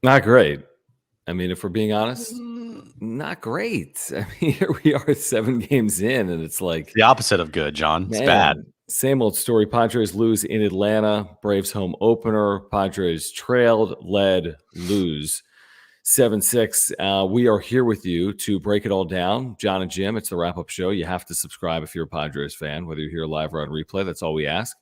Not great. I mean, if we're being honest, not great. I mean, here we are 7 games in, and it's like, The opposite of good, John. It's bad. man, same old story. Padres lose in Atlanta. Braves home opener. Padres trailed, led, lose. 7-6. We are here with you to break it all down. John and Jim, it's the wrap-up show. You have to subscribe if you're a Padres fan, whether you're here live or on replay. That's all we ask.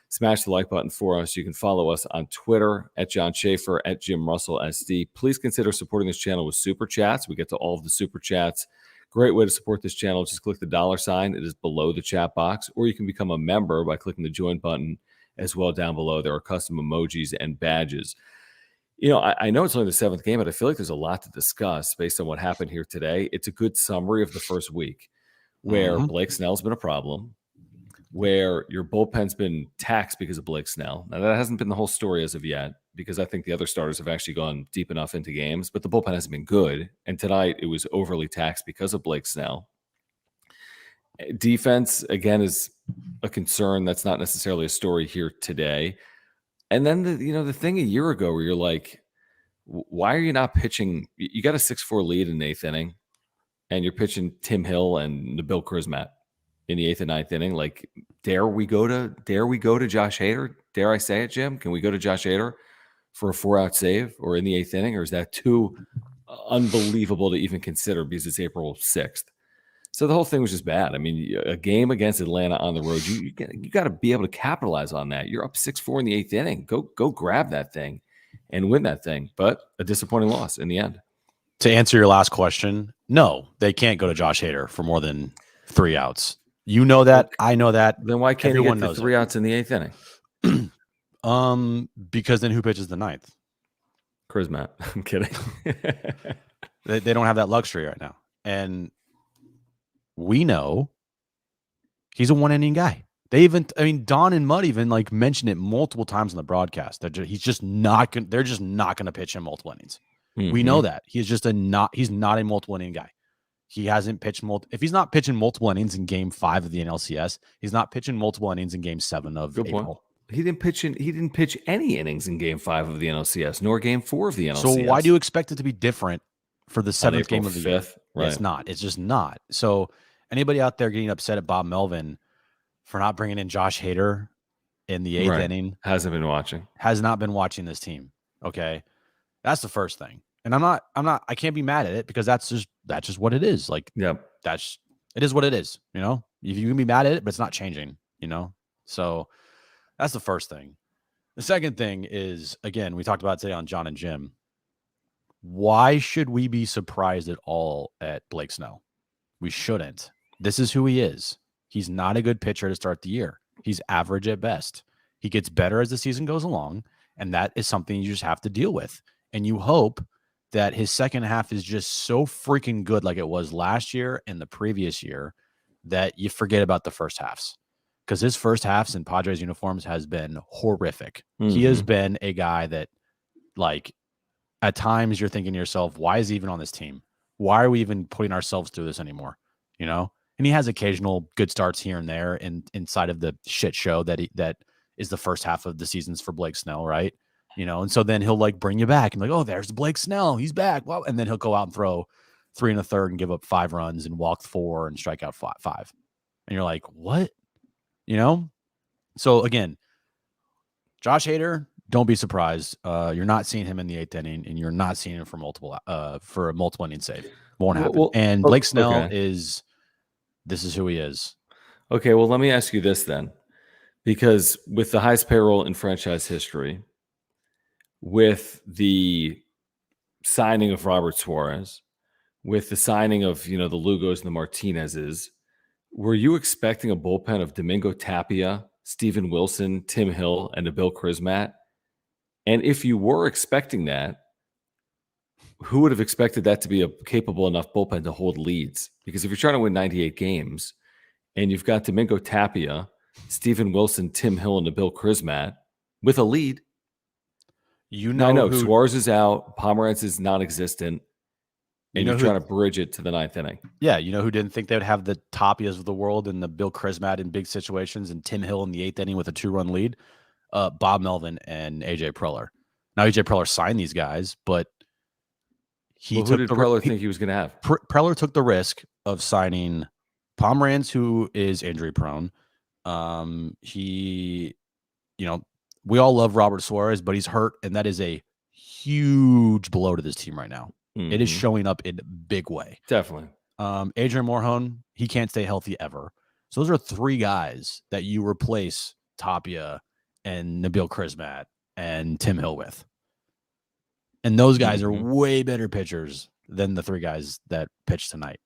Smash the like button for us. You can follow us on Twitter at John Schaefer, at Jim Russell SD. Please consider supporting this channel with super chats. We get to all of the super chats. Great way to support this channel. Just click the $sign. It is below the chat box, or you can become a member by clicking the join button as well down below. There are custom emojis and badges. You know, I know it's only the 7th game, but I feel like there's a lot to discuss based on what happened here today. It's a good summary of the first week where Blake Snell's been a problem, where your bullpen's been taxed because of Blake Snell. Now, that hasn't been the whole story as of yet, because I think the other starters have actually gone deep enough into games, but the bullpen hasn't been good. And tonight, it was overly taxed because of Blake Snell. Defense, again, is a concern. That's not necessarily a story here today. And then, the thing a year ago where you're like, why are you not pitching? You got a 6-4 lead in the 8th inning, and you're pitching Tim Hill and Nabil Crismatt in the 8th and 9th inning. Like, dare we go to Josh Hader? Dare I say it, Jim? Can we go to Josh Hader for a 4-out save or in the 8th inning? Or is that too unbelievable to even consider because it's April 6th? So the whole thing was just bad. I mean, a game against Atlanta on the road, you got to be able to capitalize on that. You're up 6-4 in the 8th inning. Go grab that thing and win that thing. But a disappointing loss in the end. To answer your last question, no, they can't go to Josh Hader for more than 3 outs. You know that. I know that. Then why can't Everyone you get the 3 outs in the 8th inning? Because then who pitches the 9th? Crismatt. I'm kidding. They don't have that luxury right now. And we know he's a 1-inning guy. Don and Mudd even mentioned it multiple times in the broadcast. They're just not going to pitch him multiple innings. Mm-hmm. We know that. He's not a multiple inning guy. He hasn't pitched if he's not pitching multiple innings in game 5 of the NLCS, he's not pitching multiple innings in game 7 of April. Point. He didn't pitch any innings in game 5 of the NLCS, nor game 4 of the NLCS. So why do you expect it to be different for the 7th game of the 5th, year? right. It's not. It's just not. So anybody out there getting upset at Bob Melvin for not bringing in Josh Hader in the 8th inning has not been watching this team. Okay. That's the first thing. And I can't be mad at it because that's just what it is. It is what it is. You can be mad at it, but it's not changing, So that's the first thing. The second thing is, again, we talked about today on John and Jim. Why should we be surprised at all at Blake Snell? We shouldn't. This is who he is. He's not a good pitcher to start the year. He's average at best. He gets better as the season goes along, and that is something you just have to deal with. And you hope that his second half is just so freaking good like it was last year and the previous year that you forget about the first halves. Because his first halves in Padres uniforms has been horrific. Mm-hmm. He has been a guy that, at times you're thinking to yourself, why is he even on this team? Why are we even putting ourselves through this anymore? And he has occasional good starts here and there inside of the shit show that is the first half of the seasons for Blake Snell, right? And so then he'll bring you back and oh, there's Blake Snell. He's back. Well, and then he'll go out and throw 3 1/3 and give up 5 runs and walk 4 and strike out 5. And you're like, what? So again, Josh Hader, don't be surprised. You're not seeing him in the 8th inning, and you're not seeing him for a multiple inning save. Won't happen. And Blake Snell this is who he is. Okay, well, let me ask you this then. Because with the highest payroll in franchise history, with the signing of Robert Suarez, with the signing of, the Lugos and the Martinezes, were you expecting a bullpen of Domingo Tapia, Steven Wilson, Tim Hill, and Nabil Crismatt? And if you were expecting that, who would have expected that to be a capable enough bullpen to hold leads? Because if you're trying to win 98 games and you've got Domingo Tapia, Steven Wilson, Tim Hill, and Nabil Crismatt with a lead, I know Suarez is out, Pomeranz is non-existent, and you're trying to bridge it to the 9th inning. Yeah, who didn't think they would have the Tapias of the world and the Bill Crismatt in big situations and Tim Hill in the 8th inning with a 2-run lead? Bob Melvin and AJ Preller. Now AJ Preller signed these guys, but who did Preller think he was going to have? Preller took the risk of signing Pomeranz, who is injury prone. We all love Robert Suarez, but he's hurt, and that is a huge blow to this team right now. Mm-hmm. It is showing up in a big way. Definitely. Adrian Morejon, he can't stay healthy ever. So those are 3 guys that you replace Tapia and Nabil Crismatt and Tim Hill with. And those guys are way better pitchers than the 3 guys that pitched tonight.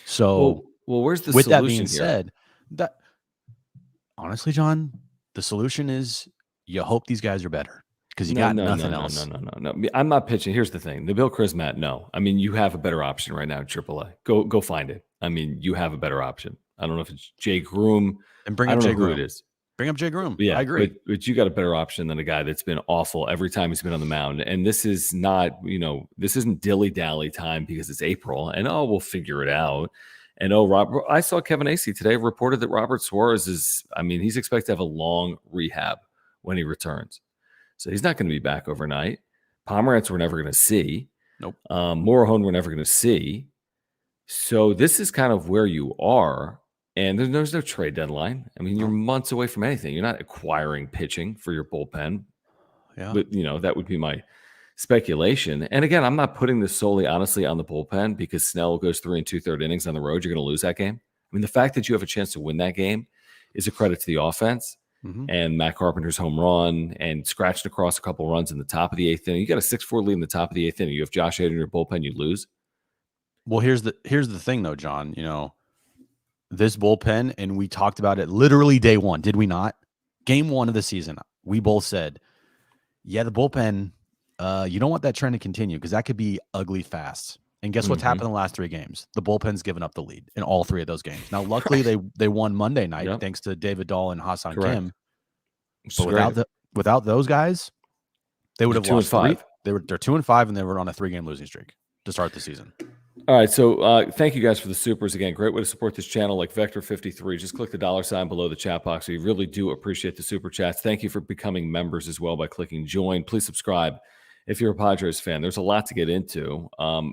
So, well, where's the with solution that being here? said, that honestly, John, the solution is you hope these guys are better because you got nothing else. No. I'm not pitching. Here's the thing: Nabil Crismatt. No, I mean you have a better option right now at AAA. Go find it. I mean you have a better option. I don't know if it's Jay Groom. And bring up Jay Groom. Who it is. Bring up Jay Groom. Yeah, I agree. But you got a better option than a guy that's been awful every time he's been on the mound. And this is not, this isn't dilly-dally time because it's April. And, we'll figure it out. And, Robert, I saw Kevin Acee today reported that Robert Suarez he's expected to have a long rehab when he returns. So he's not going to be back overnight. Pomeranz we're never going to see. Nope. Morejon we're never going to see. So this is kind of where you are. And there's no trade deadline. I mean, you're months away from anything. You're not acquiring pitching for your bullpen. Yeah. But, that would be my speculation. And again, I'm not putting this solely, honestly, on the bullpen because Snell goes 3 2/3 innings on the road. You're going to lose that game. I mean, the fact that you have a chance to win that game is a credit to the offense. Mm-hmm. And Matt Carpenter's home run and scratched across a couple runs in the top of the 8th inning. You got a 6-4 lead in the top of the 8th inning. You have Josh Hader in your bullpen, you lose. Well, here's the thing, though, John. This bullpen, and we talked about it literally day one, did we not? Game 1 of the season, we both said, yeah, the bullpen, you don't want that trend to continue because that could be ugly fast. And guess what's happened in the last 3 games? The bullpen's given up the lead in all 3 of those games. Now, luckily, they won Monday night thanks to David Dahl and Hassan Kim. But without those guys, they would have lost 3. They're 2-5, and they were on a 3-game losing streak to start the season. All right, so thank you guys for the supers. Again, great way to support this channel like Vector53. Just click the $ below the chat box. We really do appreciate the super chats. Thank you for becoming members as well by clicking join. Please subscribe if you're a Padres fan. There's a lot to get into.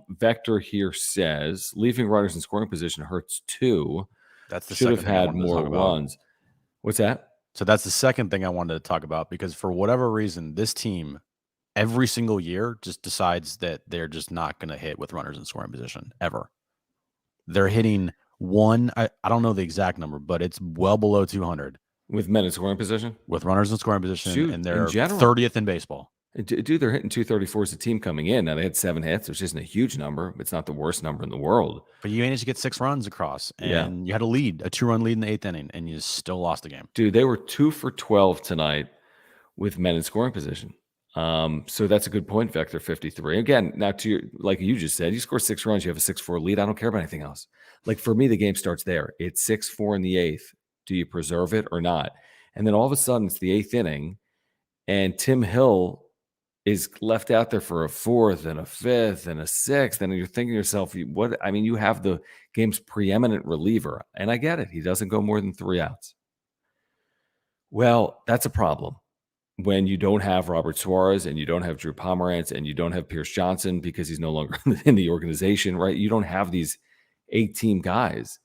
Vector here says, leaving runners in scoring position hurts too. That's the should have had more runs. What's that? So that's the second thing I wanted to talk about because for whatever reason, this team every single year just decides that they're just not going to hit with runners in scoring position ever. They're hitting I don't know the exact number, but it's well below 200. With men in scoring position? With runners in scoring position, and they're 30th in baseball. Dude, they're hitting 234 as a team coming in. Now, they had 7 hits, which isn't a huge number. It's not the worst number in the world. But you managed to get 6 runs across, and you had a 2-run lead in the 8th inning, and you still lost the game. Dude, they were 2 for 12 tonight with men in scoring position. So that's a good point, Vector 53. Again, now like you just said, you score 6 runs, you have a 6-4 lead. I don't care about anything else. Like for me, the game starts there. It's 6-4 in the 8th. Do you preserve it or not? And then all of a sudden it's the 8th inning, and Tim Hill is left out there for a 4th and a 5th and a 6th. And you're thinking to yourself, you have the game's preeminent reliever. And I get it. He doesn't go more than 3 outs. Well, that's a problem. When you don't have Robert Suarez and you don't have Drew Pomeranz and you don't have Pierce Johnson because he's no longer in the organization, right? You don't have these 8-team guys.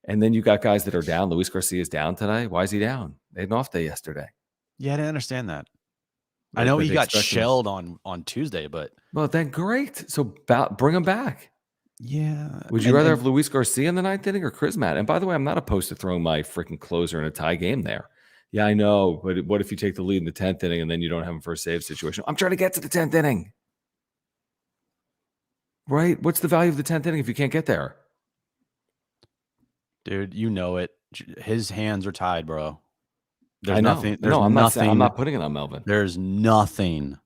And then you got guys that are down. Luis Garcia's down today. Why is he down? They had an off day yesterday. Yeah, I didn't understand that. I know he got shelled on Tuesday, but... Well, then great. So bring him back. Yeah. Would you rather have Luis Garcia in the 9th inning or Crismatt? And by the way, I'm not opposed to throwing my freaking closer in a tie game there. Yeah, I know, but what if you take the lead in the 10th inning and then you don't have him for a save situation? I'm trying to get to the 10th inning. Right? What's the value of the 10th inning if you can't get there? Dude, you know it. His hands are tied, bro. There's nothing. I'm not putting it on Melvin. There's nothing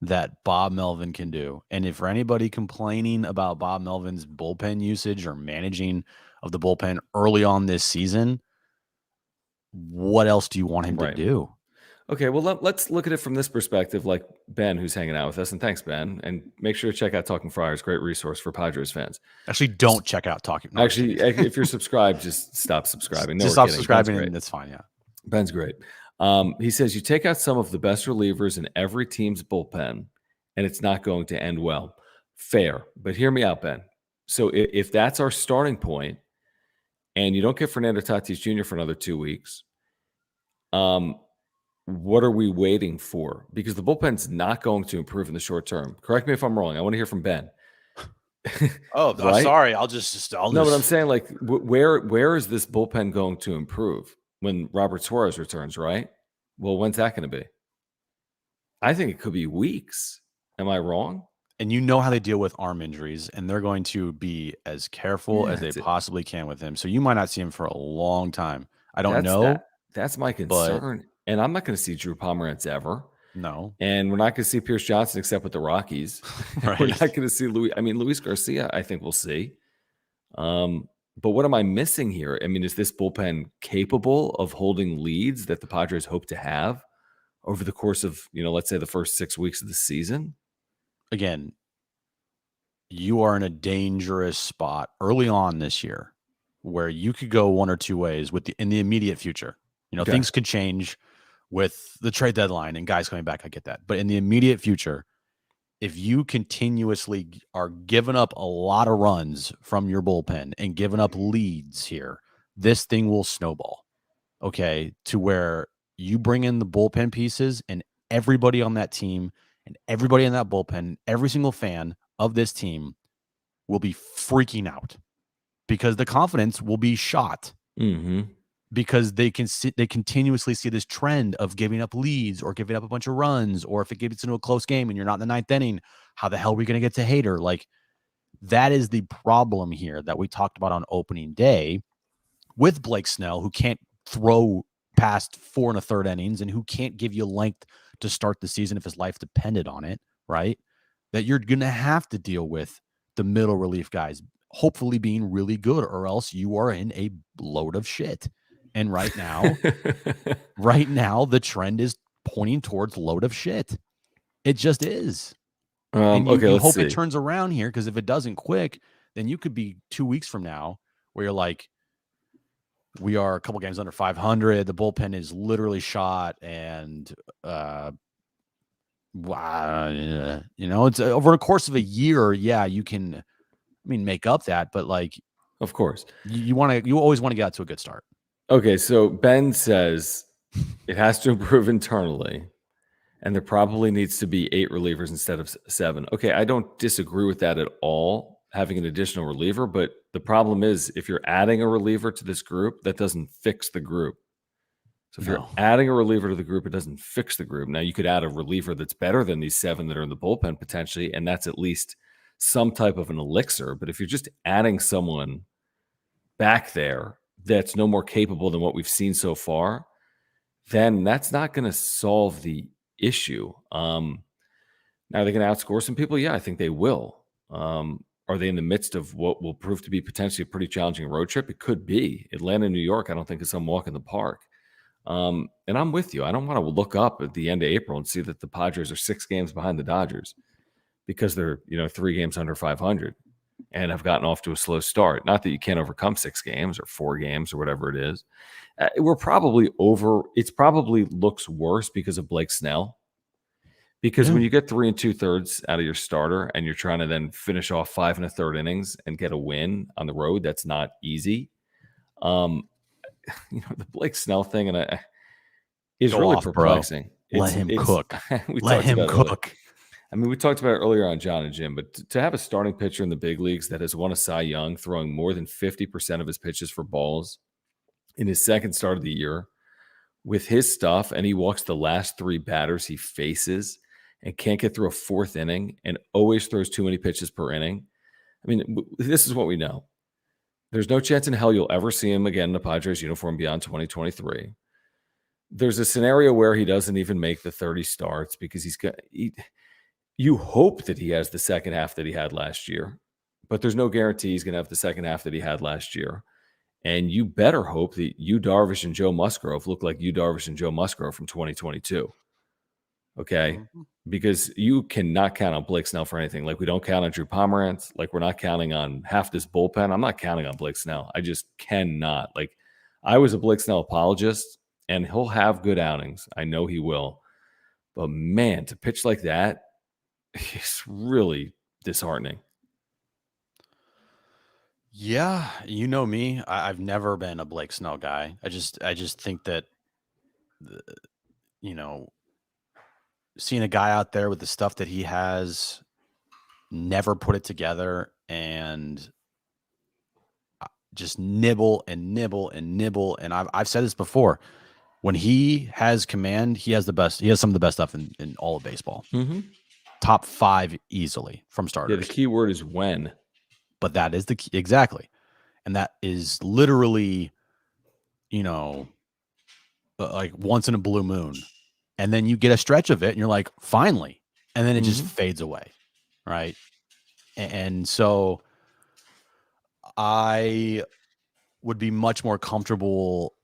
that Bob Melvin can do. And if for anybody complaining about Bob Melvin's bullpen usage or managing of the bullpen early on this season, what else do you want him to do? Okay, well, let's look at it from this perspective, like Ben, who's hanging out with us. And thanks, Ben. And make sure to check out Talking Friars, great resource for Padres fans. Actually, don't check out Talking. No, actually, if you're subscribed, just stop subscribing. Just stop subscribing, and that's fine, yeah. Ben's great. He says, you take out some of the best relievers in every team's bullpen and it's not going to end well. Fair. But hear me out, Ben. So if that's our starting point, and you don't get Fernando Tatis Jr. for another 2 weeks, what are we waiting for? Because the bullpen's not going to improve in the short term. Correct me if I'm wrong. I want to hear from Ben. Right? Sorry. I'll No, but I'm saying, like, where is this bullpen going to improve when Robert Suarez returns, right? Well, when's that going to be? I think it could be weeks. Am I wrong? And you know how they deal with arm injuries, and they're going to be as careful as they possibly can with him. So you might not see him for a long time. I don't know. That's my concern. And I'm not going to see Drew Pomeranz ever. No. And we're not going to see Pierce Johnson except with the Rockies. Right. We're not going to see Luis Garcia, I think we'll see. But what am I missing here? I mean, is this bullpen capable of holding leads that the Padres hope to have over the course of, let's say the first 6 weeks of the season? Again, you are in a dangerous spot early on this year where you could go one or two ways in the immediate future. Things could change with the trade deadline and guys coming back. I get that. But in the immediate future, if you continuously are giving up a lot of runs from your bullpen and giving up leads here, this thing will snowball. Okay. To where you bring in the bullpen pieces and everybody on that team and everybody in that bullpen, every single fan of this team will be freaking out because the confidence will be shot. Mm-hmm. Because they continuously see this trend of giving up leads or giving up a bunch of runs, or if it gets into a close game and you're not in the ninth inning, how the hell are we going to get to Hader? Like, that is the problem here that we talked about on opening day with Blake Snell, who can't throw past 4 1/3 innings and who can't give you length to start the season if his life depended on it, right? That you're going to have to deal with the middle relief guys, hopefully being really good, or else you are in a load of shit. And right now, the trend is pointing towards load of shit. It just is. And you hope it turns around here, because if it doesn't quick, then you could be 2 weeks from now where you're like, we are a couple games under 500. The bullpen is literally shot, and it's over a course of a year. Yeah, you can, make up that, but like, of course, you always want to get out to a good start. Okay, so Ben says it has to improve internally, and there probably needs to be 8 relievers instead of 7. Okay, I don't disagree with that at all, having an additional reliever, but the problem is if you're adding a reliever to this group, that doesn't fix the group. So if you're adding a reliever to the group, it doesn't fix the group. Now, you could add a reliever that's better than these 7 that are in the bullpen potentially, and that's at least some type of an elixir. But if you're just adding someone back there that's no more capable than what we've seen so far, then that's not going to solve the issue. Now, are they going to outscore some people? Yeah, I think they will. Are they in the midst of what will prove to be potentially a pretty challenging road trip? It could be. Atlanta, New York, I don't think is some walk in the park. And I'm with you. I don't want to look up at the end of April and see that the Padres are 6 games behind the Dodgers because they're 3 games under 500. And have gotten off to a slow start. Not that you can't overcome 6 games or 4 games or whatever it is. We're probably over. It's probably looks worse because of Blake Snell. Because when you get 3 2/3 out of your starter and you're trying to then finish off 5 1/3 innings and get a win on the road, that's not easy. The Blake Snell thing is really perplexing. Let him cook. Let him cook. We talked about it earlier on John and Jim, but to have a starting pitcher in the big leagues that has won a Cy Young, throwing more than 50% of his pitches for balls in his second start of the year with his stuff, and he walks the last 3 batters he faces and can't get through a 4th inning and always throws too many pitches per inning. This is what we know. There's no chance in hell you'll ever see him again in a Padres uniform beyond 2023. There's a scenario where he doesn't even make the 30 starts because you hope that he has the second half that he had last year, but there's no guarantee he's going to have the second half that he had last year. And you better hope that Yu Darvish and Joe Musgrove look like Yu Darvish and Joe Musgrove from 2022. Okay? Mm-hmm. Because you cannot count on Blake Snell for anything. Like, we don't count on Drew Pomeranz. Like, we're not counting on half this bullpen. I'm not counting on Blake Snell. I just cannot. Like, I was a Blake Snell apologist, and he'll have good outings. I know he will. But, man, to pitch like that, It's really disheartening. Yeah, you know me. I've never been a Blake Snell guy. I just think that, you know, seeing a guy out there with the stuff that he has, never put it together, and just nibble and nibble and nibble. And I've said this before. When he has command, he has the best. He has some of the best stuff in all of baseball. Mm-hmm. Top 5 easily from starters. Yeah, the key word is when. But that is the key. Exactly. And that is literally, like once in a blue moon. And then you get a stretch of it and you're like, finally. And then it just fades away. Right. And so I would be much more comfortable.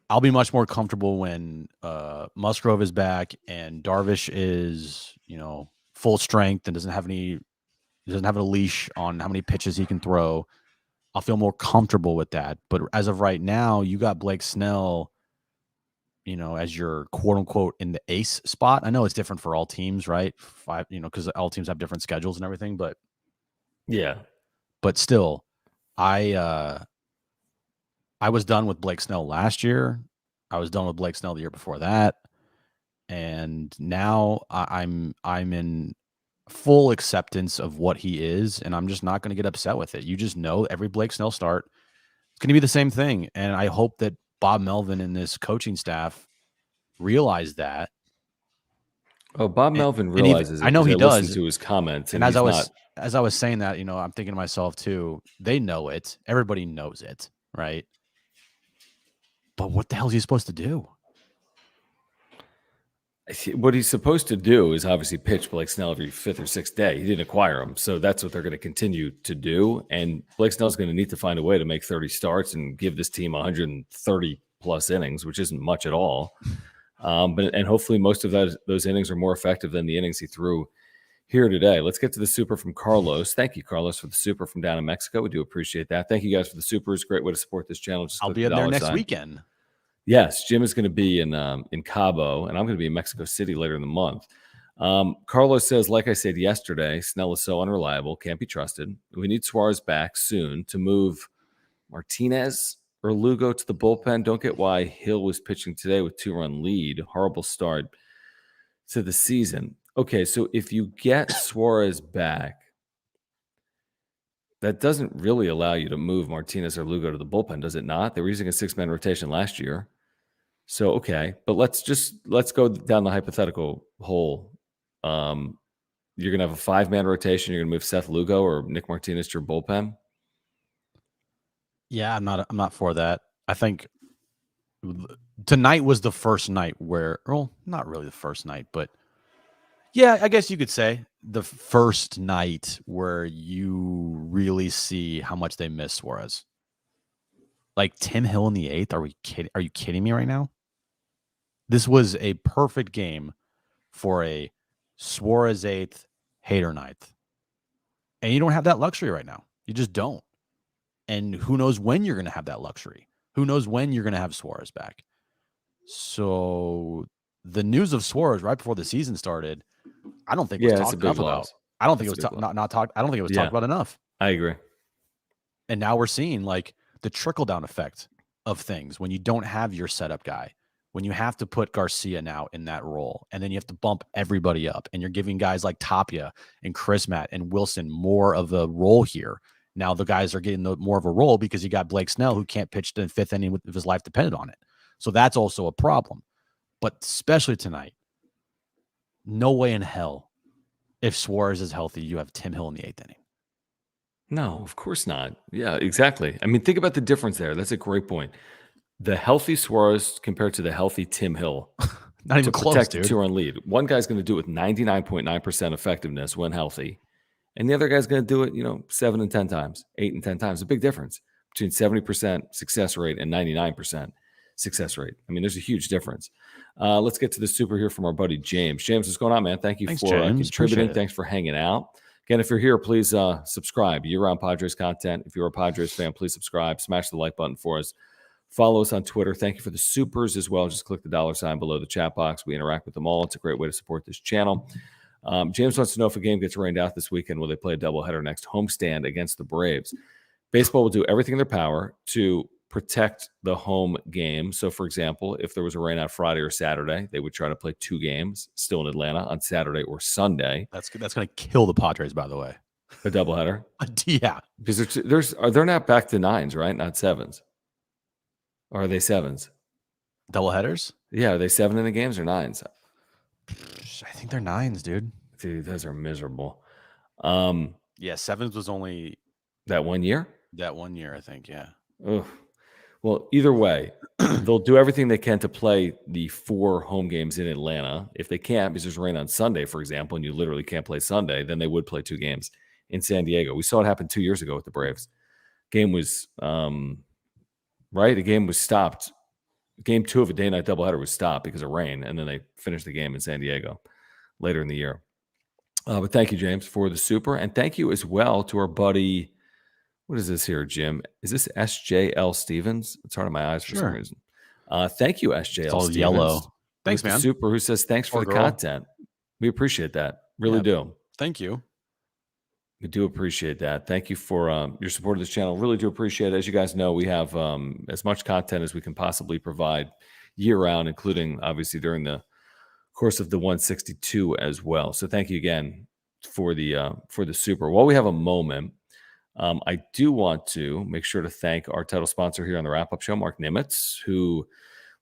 I'll be much more comfortable when Musgrove is back and Darvish is, full strength and doesn't have a leash on how many pitches he can throw. I'll feel more comfortable with that. But as of right now, you got Blake Snell, as your quote unquote in the ace spot. I know it's different for all teams, right? Because all teams have different schedules and everything, but still, I was done with Blake Snell last year. I was done with Blake Snell the year before that. And now I'm in full acceptance of what he is, and I'm just not going to get upset with it. You just know every Blake Snell start, it's going to be the same thing. And I hope that Bob Melvin and this coaching staff realize that. Oh, Bob Melvin realizes I know he does. Listen to his comments, and as I was saying that, I'm thinking to myself too. They know it. Everybody knows it, right? But what the hell is he supposed to do? What he's supposed to do is obviously pitch Blake Snell every 5th or 6th day. He didn't acquire him, so that's what they're going to continue to do. And Blake Snell's going to need to find a way to make 30 starts and give this team 130 plus innings, which isn't much at all. And hopefully most of those innings are more effective than the innings he threw here today. Let's get to the super from Carlos. Thank you, Carlos, for the super from down in Mexico. We do appreciate that. Thank you guys for the supers. Great way to support this channel. I'll be up there next weekend. Yes, Jim is going to be in Cabo, and I'm going to be in Mexico City later in the month. Carlos says, like I said yesterday, Snell is so unreliable, can't be trusted. We need Suarez back soon to move Martinez or Lugo to the bullpen. Don't get why Hill was pitching today with 2-run lead. Horrible start to the season. Okay, so if you get Suarez back, that doesn't really allow you to move Martinez or Lugo to the bullpen, does it not? They were using a 6-man rotation last year. So, okay, but let's go down the hypothetical hole. You're going to have a 5-man rotation. You're going to move Seth Lugo or Nick Martinez to your bullpen. Yeah, I'm not for that. I think tonight was the first night where, well, not really the first night, but yeah, I guess you could say the first night where you really see how much they miss Suarez. Like Tim Hill in the 8th. Are you kidding me right now? This was a perfect game for a Suarez 8th, Hader 9th. And you don't have that luxury right now. You just don't. And who knows when you're going to have that luxury? Who knows when you're going to have Suarez back? So the news of Suarez right before the season started, I don't think was talked enough about. I don't think it was not talked. I don't think it was talked about enough. I agree. And now we're seeing like the trickle down effect of things when you don't have your setup guy, when you have to put Garcia now in that role, and then you have to bump everybody up, and you're giving guys like Tapia and Chris Matt and Wilson more of a role here. Now the guys are getting more of a role because you got Blake Snell who can't pitch the 5th inning if his life depended on it. So that's also a problem. But especially tonight, no way in hell, if Suarez is healthy, you have Tim Hill in the 8th inning. No, of course not. Yeah, exactly. I mean, think about the difference there. That's a great point. The healthy Suarez compared to the healthy Tim Hill. Not even close, protect dude. The 2-run lead. One guy's going to do it with 99.9% effectiveness when healthy. And the other guy's going to do it, 7 and 10 times, 8 and 10 times. A big difference between 70% success rate and 99% success rate. I mean, there's a huge difference. Let's get to the super here from our buddy James. James, what's going on, man? Thanks for contributing. Thanks for hanging out. Again, if you're here, please subscribe. Year-round Padres content. If you're a Padres fan, please subscribe. Smash the like button for us. Follow us on Twitter. Thank you for the supers as well. Just click the $ below the chat box. We interact with them all. It's a great way to support this channel. James wants to know if a game gets rained out this weekend, will they play a doubleheader next homestand against the Braves? Baseball will do everything in their power to protect the home game. So, for example, if there was a rain out Friday or Saturday, they would try to play 2 games still in Atlanta on Saturday or Sunday. That's going to kill the Padres, by the way. A doubleheader? Yeah. Because they're not back to 9s, right? Not 7s. Or are they 7s? Doubleheaders? Yeah, are they 7 in the games or 9s? I think they're 9s, dude. Dude, those are miserable. Yeah, 7s was only that 1 year? That 1 year, I think, yeah. Ugh. Well, either way, they'll do everything they can to play the 4 home games in Atlanta. If they can't, because there's rain on Sunday, for example, and you literally can't play Sunday, then they would play 2 games in San Diego. We saw it happen 2 years ago with the Braves. Game was right. The game was stopped. Game 2 of a day-night doubleheader was stopped because of rain, and then they finished the game in San Diego later in the year. But thank you, James, for the super, and thank you as well to our buddy. What is this here, Jim? Is this SJL Stevens? It's hard on my eyes for some reason. Thank you, SJL it's all Stevens. Yellow. Thanks, man. Super, who says thanks for the content. We appreciate that. Really do. Thank you. We do appreciate that. Thank you for your support of this channel. Really do appreciate it. As you guys know, we have as much content as we can possibly provide year-round, including, obviously, during the course of the 162 as well. So thank you again for the super. While we have a moment, I do want to make sure to thank our title sponsor here on the wrap-up show, Mark Nimitz, who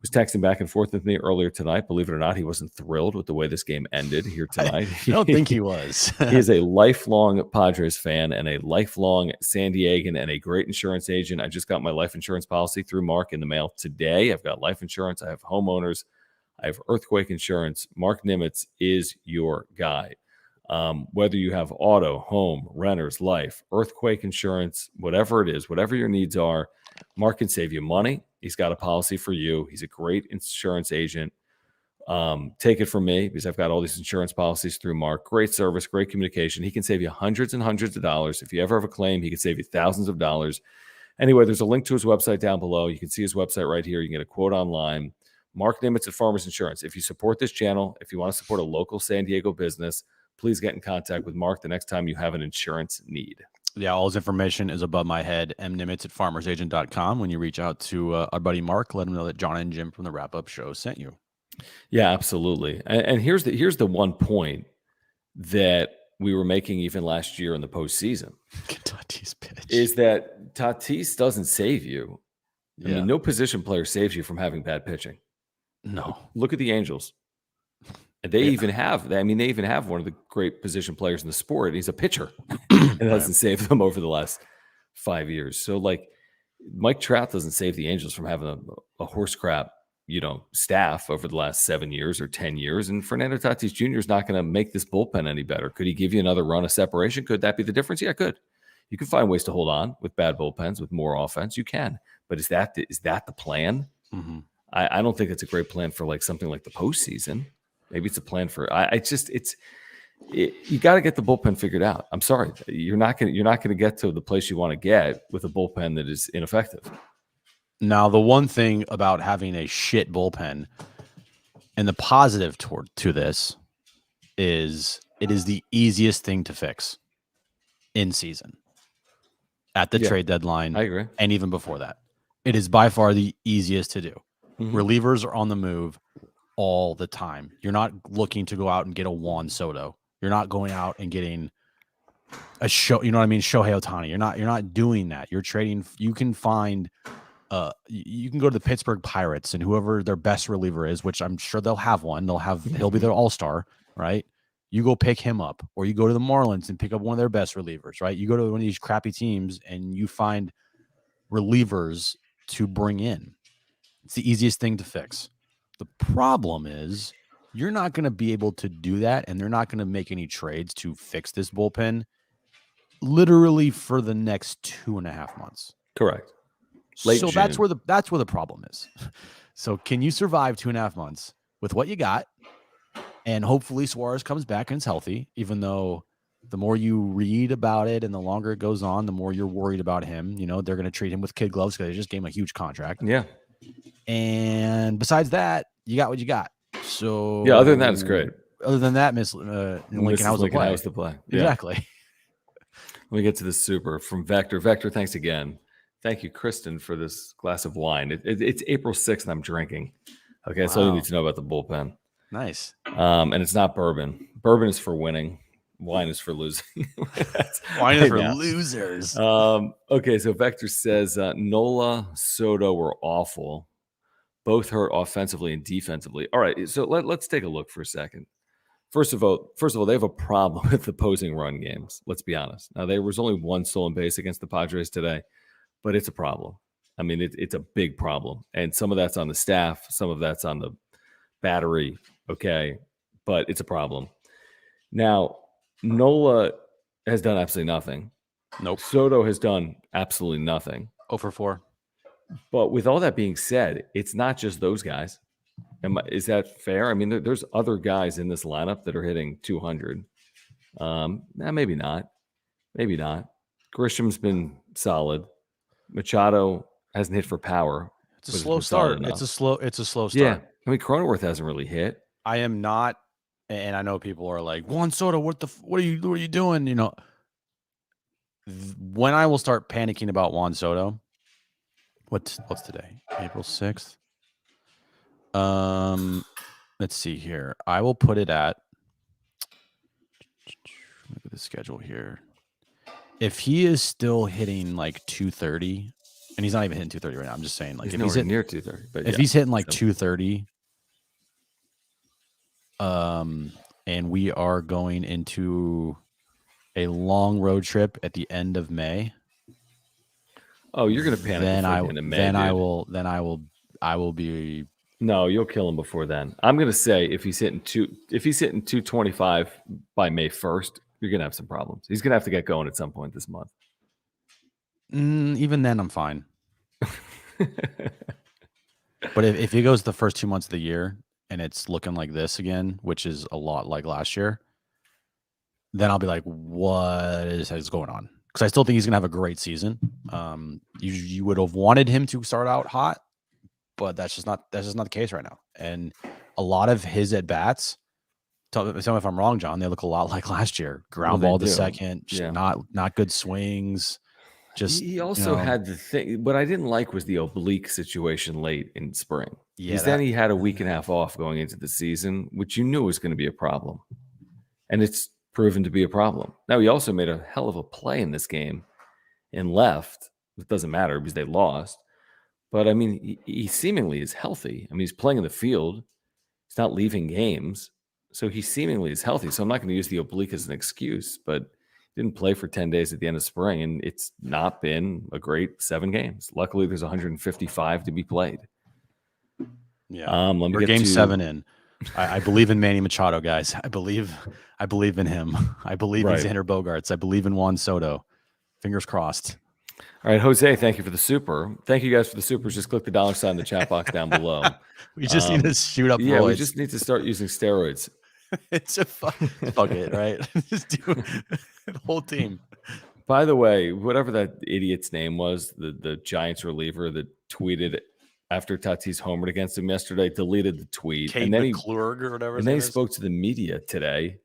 was texting back and forth with me earlier tonight. Believe it or not, he wasn't thrilled with the way this game ended here tonight. I don't think he was. He is a lifelong Padres fan and a lifelong San Diegan and a great insurance agent. I just got my life insurance policy through Mark in the mail today. I've got life insurance. I have homeowners. I have earthquake insurance. Mark Nimitz is your guy. Whether you have auto, home, renters, life, earthquake insurance, whatever it is, whatever your needs are, Mark can save you money. He's got a policy for you. He's a great insurance agent. Take it from me because I've got all these insurance policies through Mark. Great service, great communication. He can save you hundreds and hundreds of dollars. If you ever have a claim, he can save you thousands of dollars. Anyway, there's a link to his website down below. You can see his website right here. You can get a quote online. Mark Nimitz at Farmers Insurance. If you support this channel, if you want to support a local San Diego business, please get in contact with Mark the next time you have an insurance need. Yeah, all his information is above my head, mnimitz at farmersagent.com. When you reach out to our buddy Mark, let him know that John and Jim from the wrap-up show sent you. Yeah, absolutely. And here's the one point that we were making even last year in the postseason. Tatis pitch. Is that Tatis doesn't save you. I mean, no position player saves you from having bad pitching. No. Look at the Angels. They even have one of the great position players in the sport. He's a pitcher and hasn't saved them over the last 5 years. So, like, Mike Trout doesn't save the Angels from having a horse crap, staff over the last 7 years or 10 years. And Fernando Tatis Jr. is not going to make this bullpen any better. Could he give you another run of separation? Could that be the difference? Yeah, it could. You can find ways to hold on with bad bullpens, with more offense. You can. But is that the plan? Mm-hmm. I don't think it's a great plan for like something like the postseason. Maybe it's a plan for. You got to get the bullpen figured out. I'm sorry, you're not going to get to the place you want to get with a bullpen that is ineffective. Now, the one thing about having a shit bullpen, and the positive to this, is it is the easiest thing to fix in season at the trade deadline. I agree, and even before that, it is by far the easiest to do. Mm-hmm. Relievers are on the move all the time. You're not looking to go out and get a Juan Soto. You're not going out and getting a Shohei Ohtani. You're not doing that. You're trading. You can find. You can go to the Pittsburgh Pirates and whoever their best reliever is, which I'm sure they'll have one. He'll be their all-star, right? You go pick him up, or you go to the Marlins and pick up one of their best relievers, right? You go to one of these crappy teams and you find relievers to bring in. It's the easiest thing to fix. The problem is you're not going to be able to do that, and they're not going to make any trades to fix this bullpen literally for the next 2.5 months. Correct. So that's where the problem is. So can you survive 2.5 months with what you got? And hopefully Suarez comes back and is healthy, even though the more you read about it and the longer it goes on, the more you're worried about him. They're going to treat him with kid gloves because they just gave him a huge contract. Yeah. And besides that, you got what you got. So yeah, other than that, it's great. other than that, Miss Lincoln, how's the play? How's the play? Yeah. Exactly. Let me get to the super from Vector. Vector, thanks again. Thank you, Kristen, for this glass of wine. It's April 6th and I'm drinking. Okay, that's all you need to know about the bullpen. Nice. And it's not bourbon. Bourbon is for winning. Wine is for losing. Wine is for losers. Okay, so Vector says Nola, Soto were awful. Both hurt offensively and defensively. All right, so let's take a look for a second. First of all, they have a problem with opposing run games. Let's be honest. Now, there was only one stolen base against the Padres today, but it's a problem. I mean, it's a big problem. And some of that's on the staff. Some of that's on the battery. Okay, but it's a problem. Now, Nola has done absolutely nothing. Nope. Soto has done absolutely nothing. 0 for 4. But with all that being said, it's not just those guys. Is that fair? I mean, there's other guys in this lineup that are hitting 200. Maybe not. Maybe not. Grisham's been solid. Machado hasn't hit for power. It's a slow start. It's a slow start. Yeah. I mean, Cronenworth hasn't really hit. I am not, and I know people are like, Juan Soto, what are you doing? You know, when I will start panicking about Juan Soto. What's today? April 6th. Let's see here. I will put it at, look at the schedule here. If he is still hitting like 230, and he's not even hitting 230 right now, I'm just saying, like, if he's hitting near 230, but if he's hitting like 230, and we are going into a long road trip at the end of May. Oh, you're gonna panic. I will be. No, you'll kill him before then. I'm gonna say if he's hitting 225 by May 1st, you're gonna have some problems. He's gonna have to get going at some point this month. Even then, I'm fine. But if he goes the first 2 months of the year and it's looking like this again, which is a lot like last year, then I'll be like, what is going on? Because I still think he's gonna have a great season. You would have wanted him to start out hot, but that's just not the case right now. And a lot of his at bats, tell me if I'm wrong, John, they look a lot like last year. Ground ball to second, not good swings. Just he also had the thing. What I didn't like was the oblique situation late in spring. Yeah, then he had a week and a half off going into the season, which you knew was going to be a problem, and it's proven to be a problem. Now, he also made a hell of a play in this game and left. It doesn't matter because they lost. But, I mean, he seemingly is healthy. I mean, he's playing in the field. He's not leaving games. So he seemingly is healthy. So I'm not going to use the oblique as an excuse. But he didn't play for 10 days at the end of spring, and it's not been a great 7 games. Luckily, there's 155 to be played. Yeah, we're game 7 in. I believe in Manny Machado, guys. I believe in him. I believe in Xander Bogaerts. I believe in Juan Soto. Fingers crossed. All right, Jose, thank you for the super. Thank you guys for the supers. Just click the $ sign in the chat box down below. We just need to shoot up. Yeah, we just need to start using steroids. It's a fuck it, right? Just do the whole team. By the way, whatever that idiot's name was, the Giants reliever that tweeted after Tatis homered against him yesterday, deleted the tweet. And then McClurg or whatever. And then he spoke to the media today.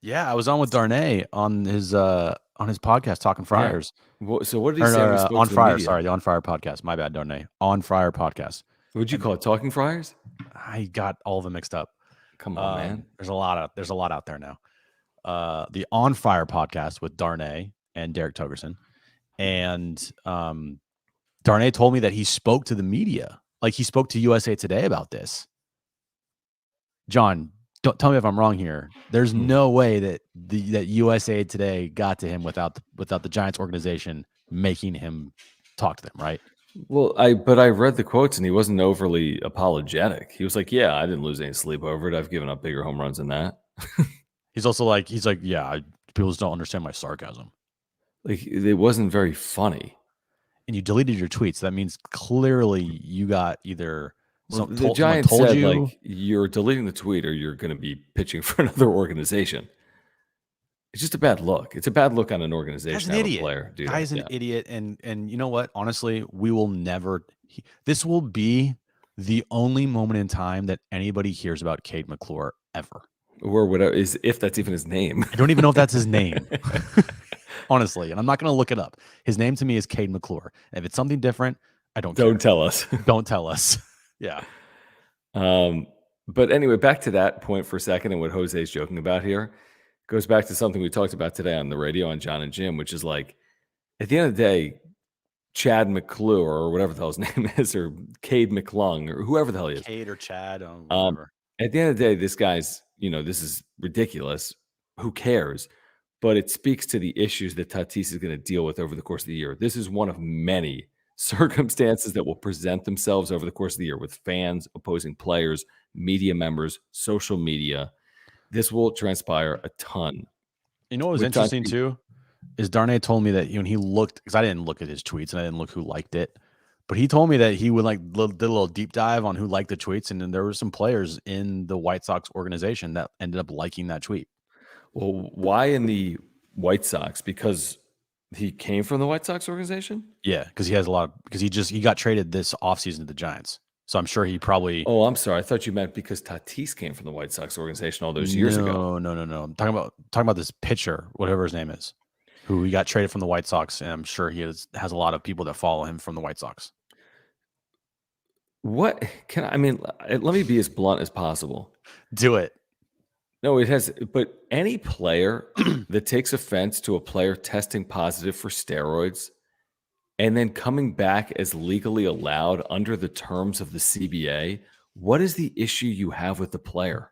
Yeah, I was on with Darnay on his podcast, Talking Friars. Yeah. So what did he say? On Friars, sorry, the On Fire podcast. My bad, Darnay. On Fire podcast. What'd you call it? Talking Friars? I got all of them mixed up. Come on, man. There's a lot out there now. The On Fire podcast with Darnay and Derek Togerson. And Darnay told me that he spoke to the media. Like he spoke to USA Today about this. John, don't tell me if I'm wrong here. There's no way that that USA Today got to him without the Giants organization making him talk to them, right? Well, I read the quotes and he wasn't overly apologetic. He was like, "Yeah, I didn't lose any sleep over it. I've given up bigger home runs than that." he's like, "Yeah, people just don't understand my sarcasm." Like it wasn't very funny. And you deleted your tweets. That means clearly you got either. The Giants said, like, you're deleting the tweet or you're going to be pitching for another organization. It's just a bad look. It's a bad look on an organization. Guy's an idiot. Player, dude. Guy's an idiot. And you know what? Honestly, we will never. This will be the only moment in time that anybody hears about Cade McClure ever. or whatever is, if that's even his name. I don't even know if that's his name, honestly. And I'm not going to look it up. His name to me is Cade McClure. And if it's something different, I don't care. Tell us. Don't tell us. Yeah. But anyway, back to that point for a second, and what Jose's joking about here goes back to something we talked about today on the radio on John and Jim, which is like, at the end of the day, Chad McClure or whatever the hell his name is, or Cade McClung or whoever the hell he is. Cade or Chad, whatever. At the end of the day, this guy's, this is ridiculous. Who cares? But it speaks to the issues that Tatis is going to deal with over the course of the year. This is one of many circumstances that will present themselves over the course of the year with fans, opposing players, media members, social media. This will transpire a ton. You know what was interesting too? Is Darnay told me that when he looked, because I didn't look at his tweets and I didn't look who liked it, but he told me that he would did a little deep dive on who liked the tweets, and then there were some players in the White Sox organization that ended up liking that tweet. Well, why in the White Sox? Because he came from the White Sox organization? Yeah, because he has he got traded this offseason to the Giants. So I'm sure he probably. Oh, I'm sorry. I thought you meant because Tatis came from the White Sox organization all those years ago. No. I'm talking about this pitcher, whatever his name is, who he got traded from the White Sox, and I'm sure he has a lot of people that follow him from the White Sox. What let me be as blunt as possible. Do it. No, it has, but any player that takes offense to a player testing positive for steroids and then coming back as legally allowed under the terms of the CBA, what is the issue you have with the player?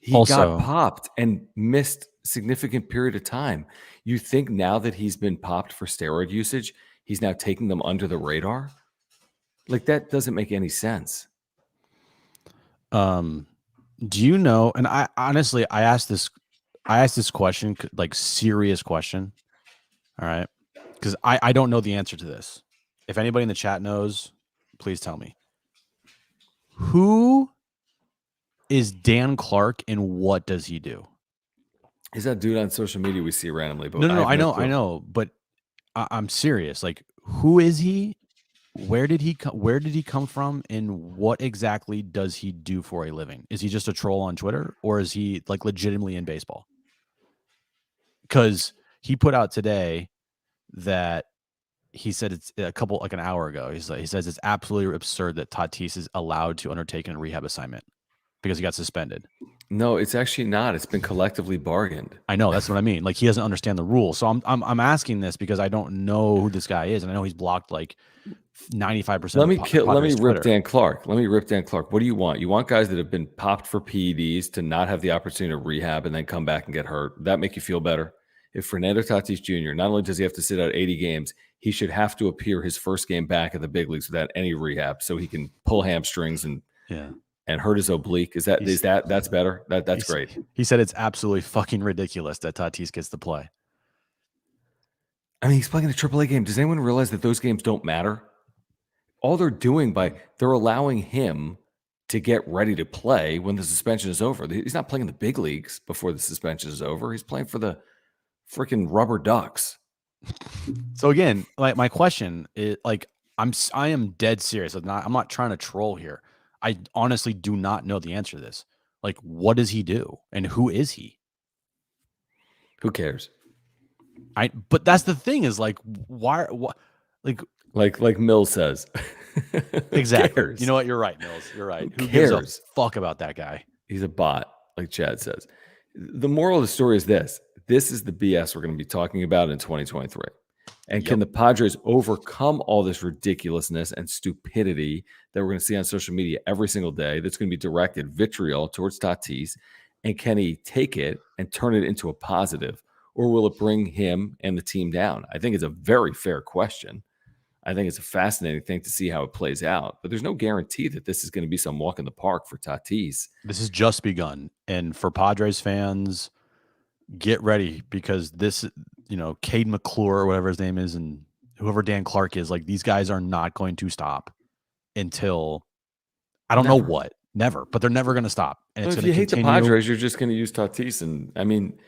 He got popped and missed a significant period of time. You think now that he's been popped for steroid usage, he's now taking them under the radar? Like, that doesn't make any sense. Do you know? And I honestly, I asked this question, like serious question. All right. Because I don't know the answer to this. If anybody in the chat knows, please tell me. Who is Dan Clark and what does he do? He's that dude on social media we see randomly. But no, I know. But I'm serious. Like, who is he? Where did he come from, and what exactly does he do for a living? Is he just a troll on Twitter, or is he like legitimately in baseball? Because he put out today that he said it's an hour ago. He says it's absolutely absurd that Tatis is allowed to undertake a rehab assignment because he got suspended. No, it's actually not. It's been collectively bargained. I know, that's what I mean. Like, he doesn't understand the rules. So I'm asking this because I don't know who this guy is, and I know he's blocked like 95%. Let me rip Dan Clark. What do you want? You want guys that have been popped for PEDs to not have the opportunity to rehab and then come back and get hurt? That make you feel better? If Fernando Tatis Jr., not only does he have to sit out 80 games, he should have to appear his first game back at the big leagues without any rehab, so he can pull hamstrings and hurt his oblique. That's better? That's great. He said it's absolutely fucking ridiculous that Tatis gets to play. I mean, he's playing in a AAA game. Does anyone realize that those games don't matter? All they're doing they're allowing him to get ready to play when the suspension is over. He's not playing in the big leagues before the suspension is over. He's playing for the freaking Rubber Ducks. So again, like, my question is, like, I am dead serious. I'm not trying to troll here. I honestly do not know the answer to this. Like, what does he do, and who is he? Who cares? But that's the thing, is like, why? What? Like Mills says. Exactly. You know what? You're right, Mills. You're right. Who cares? Gives a fuck about that guy? He's a bot, like Chad says. The moral of the story is this. This is the BS we're going to be talking about in 2023. And can the Padres overcome all this ridiculousness and stupidity that we're going to see on social media every single day that's going to be directed vitriol towards Tatis? And can he take it and turn it into a positive? Or will it bring him and the team down? I think it's a very fair question. I think it's a fascinating thing to see how it plays out. But there's no guarantee that this is going to be some walk in the park for Tatis. This has just begun. And for Padres fans, get ready, because this, Cade McClure or whatever his name is, and whoever Dan Clark is, like, these guys are not going to stop until I don't know what. Never. But they're never going to stop. And if you hate the Padres, you're just going to use Tatis. And I mean,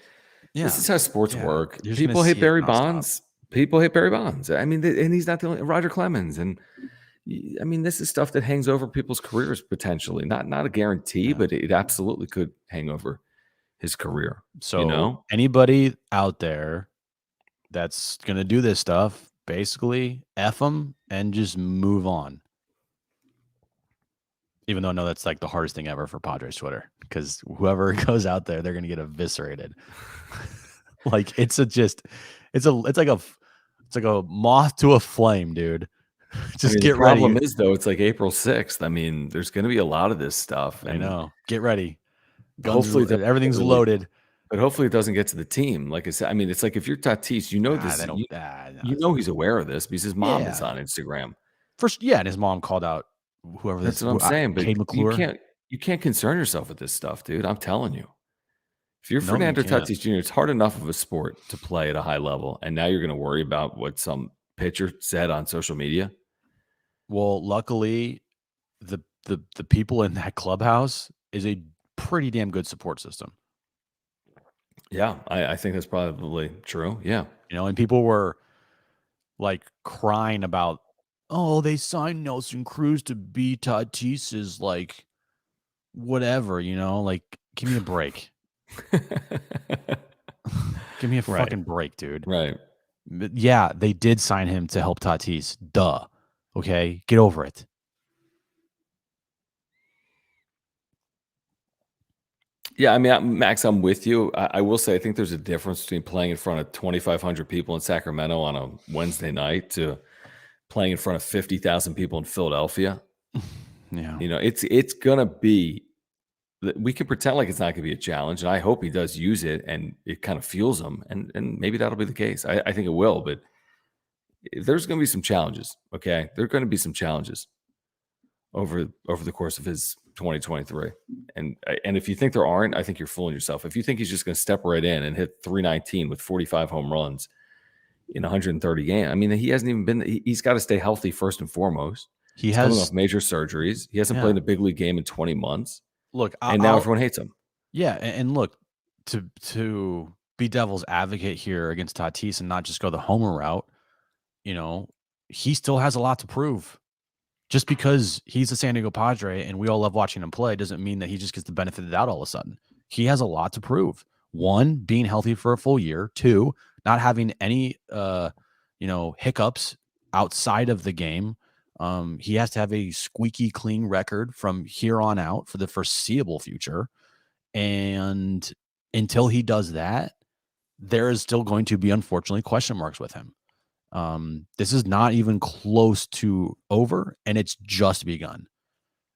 this is how sports work. People hate Barry Bonds. People hate Barry Bonds. I mean, and he's not the only. Roger Clemens, and I mean, this is stuff that hangs over people's careers potentially. Not a guarantee, but it absolutely could hang over his career. So anybody out there that's going to do this stuff, basically F them and just move on. Even though I know that's like the hardest thing ever for Padres Twitter, because whoever goes out there, they're going to get eviscerated. Like it's like a moth to a flame, dude. Just get ready. The problem is though, it's like April 6th. I mean, there's going to be a lot of this stuff. I know. Get ready. Hopefully everything's loaded. But hopefully it doesn't get to the team. Like I said, I mean, it's like if you're Tatis, you know this. You know he's aware of this because his mom is on Instagram. First, and his mom called out whoever That's what I'm saying. But Cade McClure. You can't concern yourself with this stuff, dude. I'm telling you. If you're Fernando Tatis Jr., it's hard enough of a sport to play at a high level, and now you're going to worry about what some pitcher said on social media. Well, luckily, the people in that clubhouse is a pretty damn good support system. Yeah, I think that's probably true. Yeah. And people were like crying about, oh, they signed Nelson Cruz to be Tatis's like whatever, like give me a break. Give me a fucking break, dude. Right. But yeah, they did sign him to help Tatis. Duh. Okay, get over it. Yeah, I mean, Max, I'm with you. I will say I think there's a difference between playing in front of 2,500 people in Sacramento on a Wednesday night to playing in front of 50,000 people in Philadelphia. Yeah. It's going to be – we can pretend like it's not going to be a challenge, and I hope he does use it and it kind of fuels him, and maybe that'll be the case. I think it will, but there's going to be some challenges, okay? There are going to be some challenges over the course of his 2023. And if you think there aren't, I think you're fooling yourself. If you think he's just going to step right in and hit 319 with 45 home runs in 130 games, I mean, he hasn't even been – he's got to stay healthy first and foremost. He's coming off major surgeries. He hasn't played in a big league game in 20 months. Look, and now everyone hates him. Yeah, and look, to be devil's advocate here against Tatis and not just go the homer route, he still has a lot to prove. Just because he's a San Diego Padre and we all love watching him play doesn't mean that he just gets the benefit of the doubt all of a sudden. He has a lot to prove. One, being healthy for a full year. Two, not having any hiccups outside of the game. He has to have a squeaky clean record from here on out for the foreseeable future. And until he does that, there is still going to be, unfortunately, question marks with him. This is not even close to over, and it's just begun.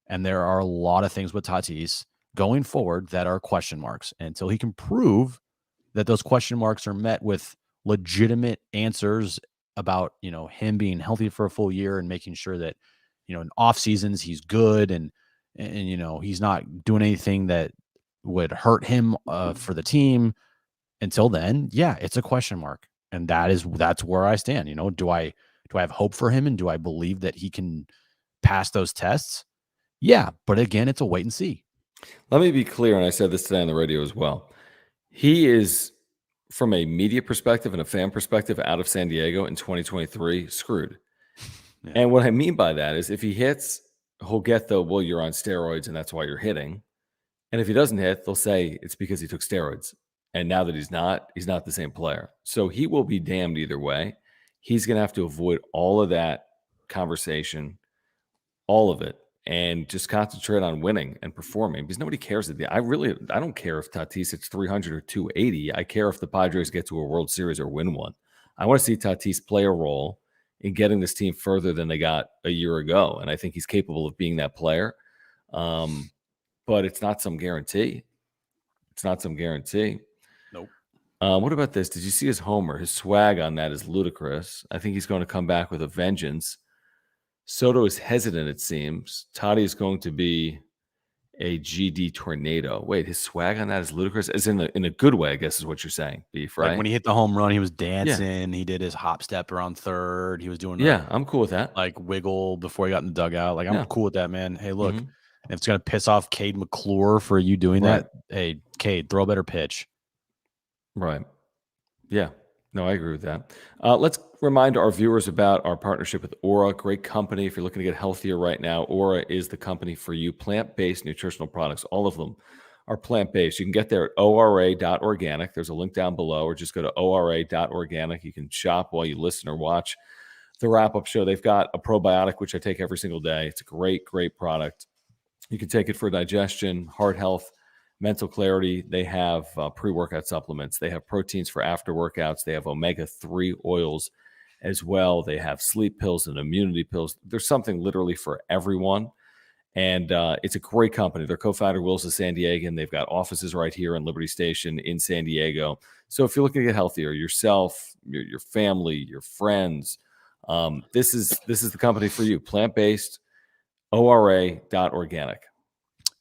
And there are a lot of things with Tatis going forward that are question marks. And until he can prove that those question marks are met with legitimate answers about, him being healthy for a full year and making sure that, in off seasons, he's good and he's not doing anything that would hurt him for the team. Until then, yeah, it's a question mark. And that's where I stand. Do I have hope for him, and do I believe that he can pass those tests? Yeah, but again, it's a wait and see. Let me be clear, and I said this today on the radio as well. He is, from a media perspective and a fan perspective, out of San Diego in 2023, screwed. Yeah. And what I mean by that is if he hits, he'll get well, you're on steroids and that's why you're hitting. And if he doesn't hit, they'll say it's because he took steroids. And now that he's not the same player. So he will be damned either way. He's going to have to avoid all of that conversation, all of it, and just concentrate on winning and performing because nobody cares. I don't care if Tatis hits 300 or 280. I care if the Padres get to a World Series or win one. I want to see Tatis play a role in getting this team further than they got a year ago. And I think he's capable of being that player. But it's not some guarantee. Nope. What about this? Did you see his homer? His swag on that is ludicrous. I think he's going to come back with a vengeance. Soto is hesitant, it seems. Toddy is going to be a GD tornado. Wait, his swag on that is ludicrous? As in a good way, I guess is what you're saying, Beef, right? Like when he hit the home run, he was dancing. Yeah. He did his hop step around third. He was doing I'm cool with that. Like wiggle before he got in the dugout. Like, I'm cool with that, man. Hey, look, if it's going to piss off Cade McClure for you doing that, hey, Cade, throw a better pitch. Right. Yeah. No, I agree with that. Let's remind our viewers about our partnership with Aura. Great company. If you're looking to get healthier right now, Aura is the company for you. Plant-based nutritional products, all of them are plant-based. You can get there at ora.organic. There's a link down below, or just go to ora.organic. You can shop while you listen or watch the wrap-up show. They've got a probiotic, which I take every single day. It's a great, great product. You can take it for digestion, heart health, mental clarity. They have pre-workout supplements. They have proteins for after workouts. They have omega-3 oils as well. They have sleep pills and immunity pills. There's something literally for everyone. And it's a great company. Their co-founder, Will's a San Diegan. They've got offices right here in Liberty Station in San Diego. So if you're looking to get healthier, yourself, your family, your friends, this is the company for you. Plant-based, ora.organic.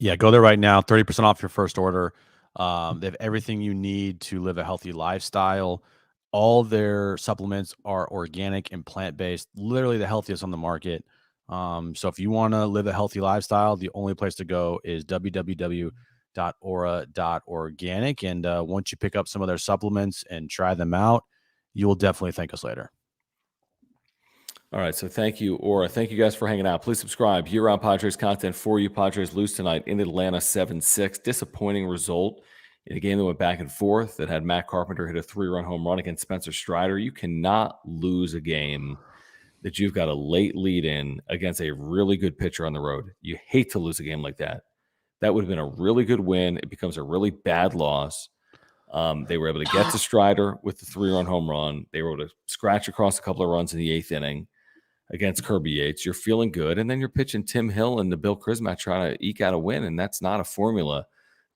Yeah, go there right now. 30% off your first order. They have everything you need to live a healthy lifestyle. All their supplements are organic and plant-based, literally the healthiest on the market. So if you want to live a healthy lifestyle, the only place to go is www.aura.organic. And once you pick up some of their supplements and try them out, you will definitely thank us later. All right, so thank you, Aura. Thank you guys for hanging out. Please subscribe. Year-round Padres content for you. Padres lose tonight in Atlanta 7-6. Disappointing result in a game that went back and forth that had Matt Carpenter hit a 3-run home run against Spencer Strider. You cannot lose a game that you've got a late lead in against a really good pitcher on the road. You hate to lose a game like that. That would have been a really good win. It becomes a really bad loss. They were able to get to Strider with the 3-run home run. They were able to scratch across a couple of runs in the 8th inning against Kirby Yates. You're feeling good, and then you're pitching Tim Hill and the Bill Krismat trying to eke out a win, and that's not a formula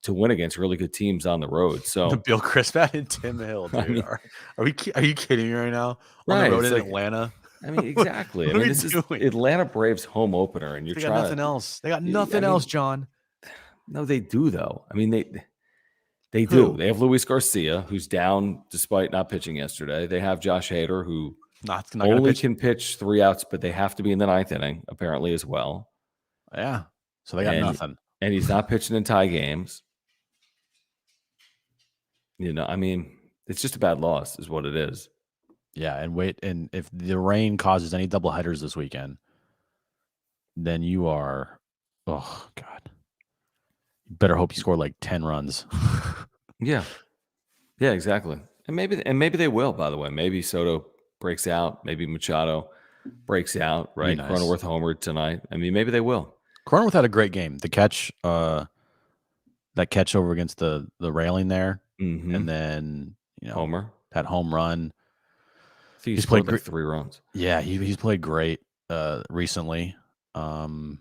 to win against really good teams on the road. So the Bill Krismat and Tim Hill, dude. I mean, are you kidding me right now? Right, on the road in Atlanta. I mean, exactly. I mean, this is Atlanta Braves home opener, and you're trying nothing else. They got nothing else, John. No, they do though. I mean, they do. They have Luis Garcia, who's down despite not pitching yesterday. They have Josh Hader, who not only can pitch 3 outs, but they have to be in the 9th inning, apparently, as well. Yeah. So they got nothing. And he's not pitching in tie games. I mean, it's just a bad loss is what it is. Yeah, and if the rain causes any doubleheaders this weekend, then you are, oh, God. You better hope you score like 10 runs. Yeah. Yeah, exactly. And maybe they will, by the way. Maybe Soto breaks out. Maybe Machado breaks out, right? Nice. Cronenworth homered tonight. I mean, maybe they will. Cronenworth had a great game. The catch, that catch over against the railing there, and then homer, that home run. I think he's played like 3 runs. Yeah, he's played great recently. So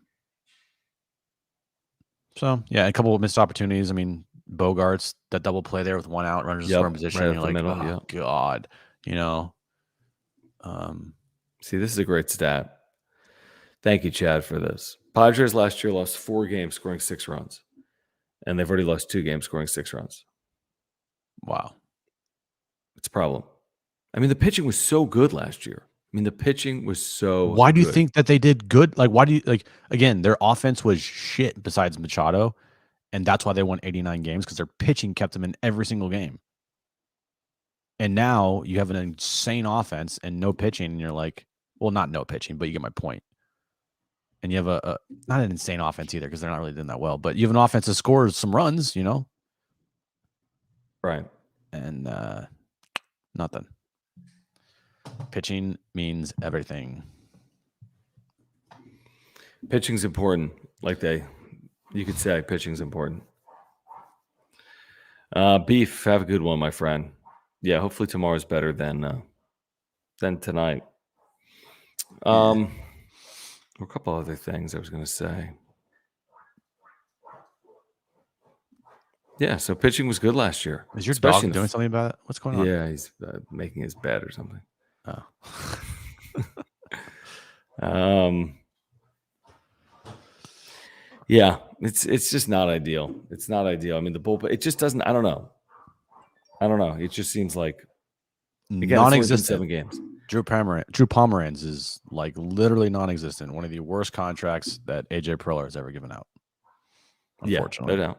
yeah, a couple of missed opportunities. I mean, Bogarts, that double play there with 1 out, runners in scoring position. Right, you're like, oh God, See, this is a great stat. Thank you, Chad, for this. Padres last year lost 4 games scoring 6 runs, and they've already lost 2 games scoring 6 runs. Wow, it's a problem. I mean, the pitching was so good last year. I mean, the pitching was so Why do you think that they did good? Like, why do you again, their offense was shit besides Machado, and that's why they won 89 games, because their pitching kept them in every single game. And now you have an insane offense and no pitching, and you're like, well, not no pitching, but you get my point. And you have a not an insane offense either, because they're not really doing that well, but you have an offense that scores some runs, Right. And nothing. Pitching means everything. Pitching's important. You could say pitching's important. Beef, have a good one, my friend. Yeah, hopefully tomorrow's better than tonight. A couple other things I was going to say. Yeah, so pitching was good last year. Is your dog doing something about it? What's going on? Yeah, he's making his bed or something. Oh. Yeah, it's just not ideal. It's not ideal. I mean, the bullpen, it just doesn't. I don't know. It just seems like non-existent. 7 games. Drew Pomeranz is like literally non-existent. One of the worst contracts that AJ Preller has ever given out. Unfortunately, yeah,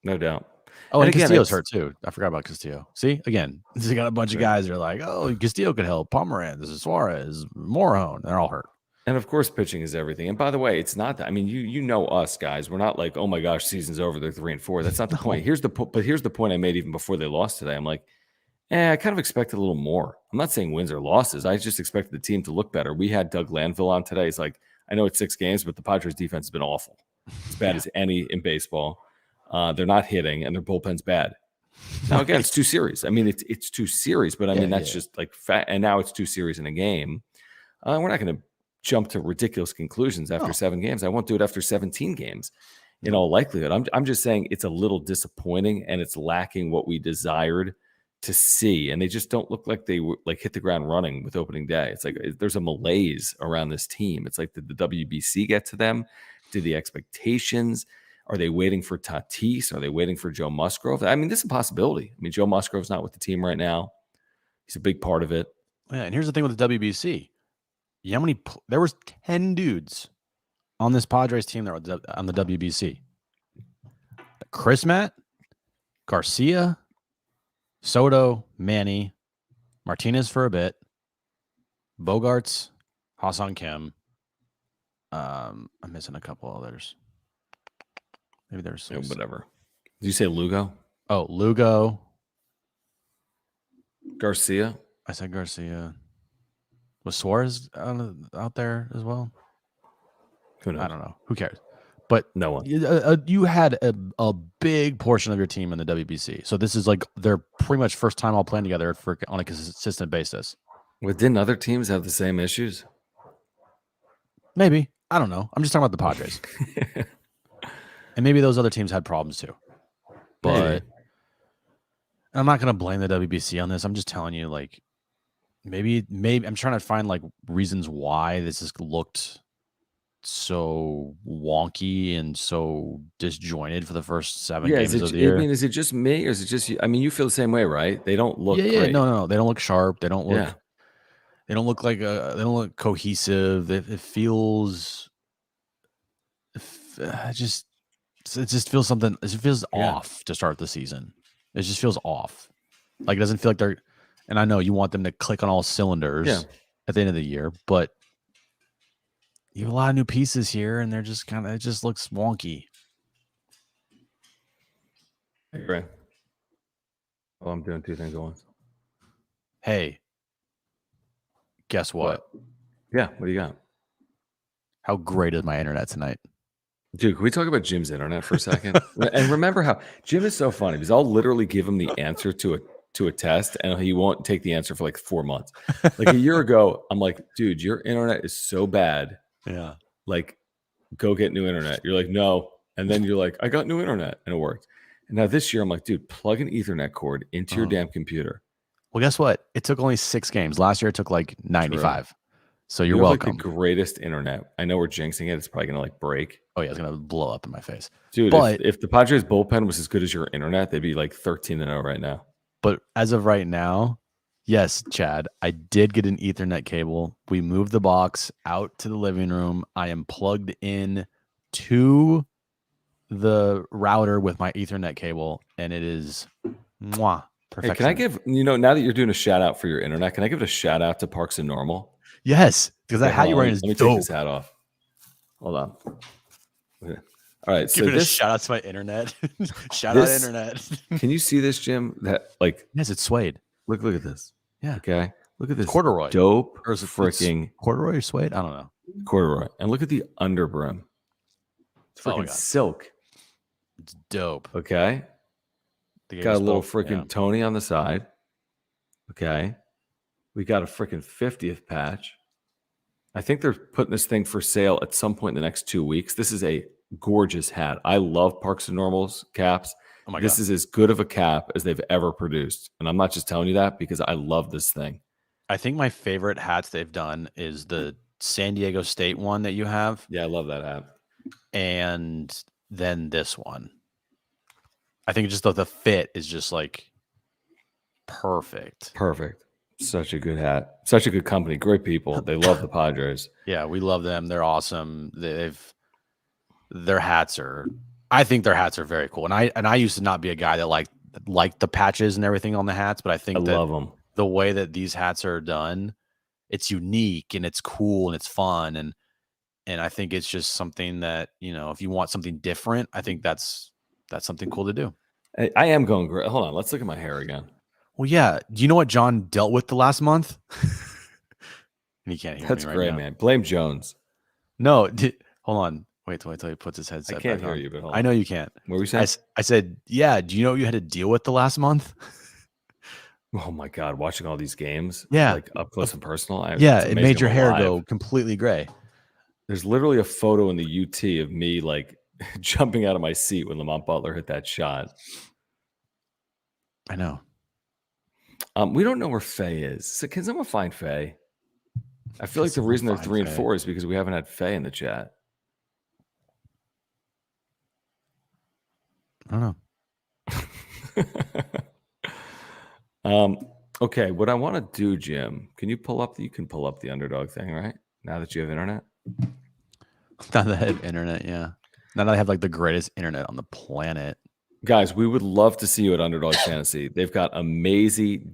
no doubt. Oh, and Castillo's hurt too. I forgot about Castillo. See, again, they got a bunch of guys that are like, oh, Castillo could help. Pomeranz, this is Suarez, Morone. They're all hurt. And of course, pitching is everything. And by the way, it's not that. I mean, you know us guys. We're not like, oh my gosh, season's over. They're 3-4. That's not the point. Here's the point I made even before they lost today. I'm like, I kind of expected a little more. I'm not saying wins or losses. I just expected the team to look better. We had Doug Lanville on today. He's like, I know it's 6 games, but the Padres defense has been awful. As bad as any in baseball. They're not hitting, and their bullpen's bad. Now, again, it's 2 series. I mean, it's 2 series, but I mean, that's just like fat. And now it's 2 series in a game. We're not going to jump to ridiculous conclusions after 7 games. I won't do it after 17 games in all likelihood. I'm just saying it's a little disappointing, and it's lacking what we desired to see. And they just don't look like they hit the ground running with opening day. It's like there's a malaise around this team. It's like, did the WBC get to them? Did the expectations? Are they waiting for Tatis? Are they waiting for Joe Musgrove? I mean, this is a possibility. I mean, Joe Musgrove's not with the team right now. He's a big part of it. Yeah, and here's the thing with the WBC. There was 10 dudes on this Padres team that were on the WBC. Chris Matt, Garcia, Soto, Manny, Martinez for a bit, Bogarts, Ha-Seong Kim. I'm missing a couple others. Maybe there's whatever. Did you say Lugo? Oh, Lugo. Garcia. I said Garcia. Was Suarez out there as well? Who knows? I don't know. Who cares? But no one. You had a big portion of your team in the WBC. So this is like their pretty much first time all playing together on a consistent basis. Well, didn't other teams have the same issues? Maybe. I don't know. I'm just talking about the Padres. And maybe those other teams had problems too. But I'm not going to blame the WBC on this. I'm just telling you, like, maybe I'm trying to find like reasons why this has looked so wonky and so disjointed for the first 7 games of the year. I mean, is it just me, or is it just you? I mean, you feel the same way, right? They don't look great. No. They don't look sharp. They don't look. They don't look like they don't look cohesive. It feels. It just feels something. It feels off to start the season. It just feels off. Like, it doesn't feel like they're. And I know you want them to click on all cylinders at the end of the year, but you have a lot of new pieces here, and they're just it just looks wonky. Right. Well, I'm doing 2 things at once. Hey, guess what? Yeah, what do you got? How great is my internet tonight? Dude, can we talk about Jim's internet for a second? And remember how Jim is so funny, because I'll literally give him the answer to a test, and he won't take the answer for like 4 months. Like a year ago, I'm like, dude, your internet is so bad. Yeah. Like, go get new internet. You're like, no. And then you're like, I got new internet, and it worked. And now this year, I'm like, dude, plug an Ethernet cord into your damn computer. Well, guess what? It took only 6 games. Last year, it took like 95. True. So you're welcome. Like the greatest internet. I know we're jinxing it. It's probably going to like break. Oh, yeah. It's going to blow up in my face. Dude, but if the Padres bullpen was as good as your internet, they'd be like 13-0 right now. But as of right now, yes, Chad, I did get an Ethernet cable. We moved the box out to the living room. I am plugged in to the router with my Ethernet cable, and it is perfect. Hey, can I give, now that you're doing a shout out for your internet, can I give it a shout out to Parks and Normal? Yes, because that hat you're wearing is dope. Let me take this hat off. Hold on. Okay. All right. Give it a shout out to my internet. Shout out internet. Can you see this, Jim? That yes, it's suede. Look at this. Yeah. Okay. Look at this. Corduroy. Dope. Or is it freaking corduroy or suede? I don't know. Corduroy. And look at the underbrim. It's freaking silk. It's dope. Okay. Got a little freaking Tony on the side. Okay. We got a freaking 50th patch. I think they're putting this thing for sale at some point in the next 2 weeks. This is a gorgeous hat. I love Parks and Normal's caps. Oh my God. This is as good of a cap as they've ever produced. And I'm not just telling you that because I love this thing. I think my favorite hats they've done is the San Diego State one that you have. Yeah, I love that hat. And then this one. I think just the fit is just like perfect. Perfect. Such a good hat. Such a good company. Great people. They love the Padres. Yeah, we love them. They're awesome. Their hats are I think their hats are very cool. And I used to not be a guy that liked the patches and everything on the hats, but I think love them. The way that these hats are done, it's unique and it's cool and it's fun. And I think it's just something that, if you want something different, I think that's something cool to do. I am going great. Hold on. Let's look at my hair again. Well, yeah. Do you know what John dealt with the last month? And he can't hear me right now. That's great, man. Blame Jones. No, hold on. Wait till he puts his headset I can't back hear on. you, but hold I on. know you can't. What were you saying? I said, yeah. Do you know what you had to deal with the last month? Oh my God, watching all these games, Yeah, like up close and personal. it made your hair go completely gray. There's literally a photo in the UT of me like jumping out of my seat when Lamont Butler hit that shot. I know. We don't know where Faye is. So can someone find Faye? I feel like the reason they're 3 and 4 is because we haven't had Faye in the chat. I don't know. Okay, what I want to do, Jim, you can pull up the underdog thing, right? Now that you have internet? Now that I have internet, yeah. Now that I have like the greatest internet on the planet. Guys, we would love to see you at Underdog Fantasy. They've got amazing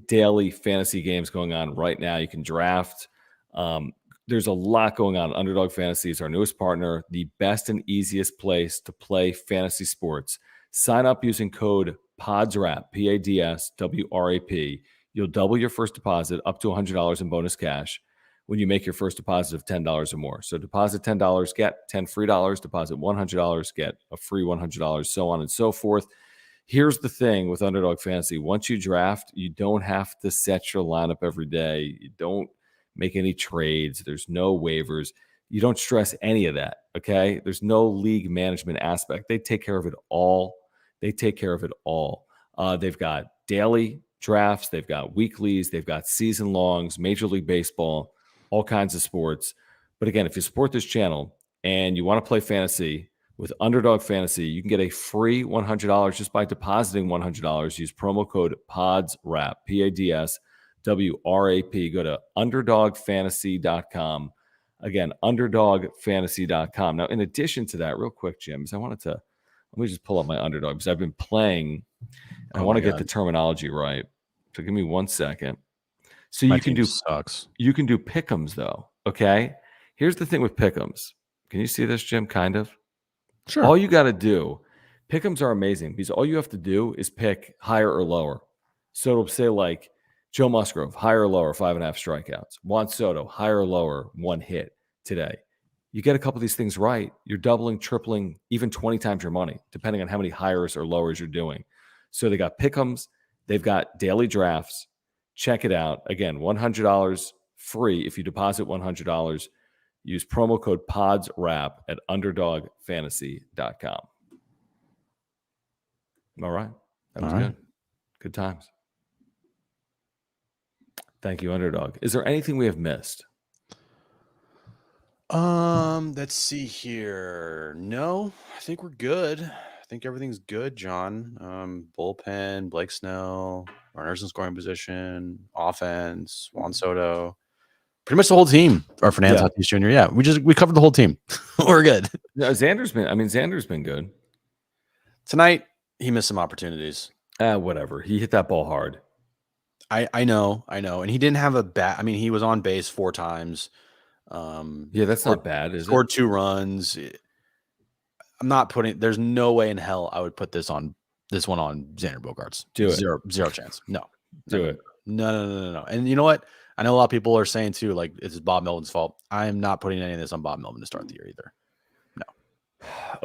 daily fantasy games going on right now. You can draft. There's a lot going on. Underdog Fantasy is our newest partner, the best and easiest place to play fantasy sports. Sign up using code PODSWRAP, PADSWRAP. You'll double your first deposit up to $100 in bonus cash when you make your first deposit of $10 or more. So deposit $10, get $10 free. Deposit $100, get a free $100, so on and so forth. Here's the thing with Underdog Fantasy. Once you draft, you don't have to set your lineup every day. You don't make any trades. There's no waivers. You don't stress any of that, okay? There's no league management aspect. They take care of it all. They've got daily drafts. They've got weeklies. They've got season longs, Major League Baseball, all kinds of sports. But again, if you support this channel and you want to play fantasy with Underdog Fantasy, you can get a free $100 just by depositing $100. Use promo code PODSWRAP, PADSWRAP. Go to underdogfantasy.com. Again, underdogfantasy.com. Now, in addition to that, real quick, Jim, let me just pull up my Underdog because I've been playing and I want to get the terminology right. So give me 1 second. So you can do pick'ems though. Okay. Here's the thing with pick'ems. Can you see this, Jim? Kind of. Sure. All you got to do, pick'ems are amazing because all you have to do is pick higher or lower. So it'll say like Joe Musgrove, higher or lower, 5.5 strikeouts. Juan Soto, higher or lower, 1 hit today. You get a couple of these things right, you're doubling, tripling, even 20 times your money, depending on how many higher or lowers you're doing. So they got pick'ems, they've got daily drafts. Check it out. Again, $100 free if you deposit $100. Use promo code PODSWRAP at underdogfantasy.com. All right. That was good. Good times. Thank you, Underdog. Is there anything we have missed? Let's see here. No, I think we're good. I think everything's good, John. Bullpen, Blake Snell, runners in scoring position, offense, Juan Soto, pretty much the whole team. Or Fernando Tatis Jr. Yeah, we covered the whole team. We're good. No, Xander's been good. Tonight, he missed some opportunities. Whatever. He hit that ball hard. I know. And he didn't have a bat. I mean, he was on base 4 times. That's not bad, is it? Scored 2 runs. I'm not putting. There's no way in hell I would put this one on Xander Bogaerts. Do it. Zero chance. No. Do it. No. And you know what? I know a lot of people are saying too, like it's Bob Melvin's fault. I am not putting any of this on Bob Melvin to start the year either. No.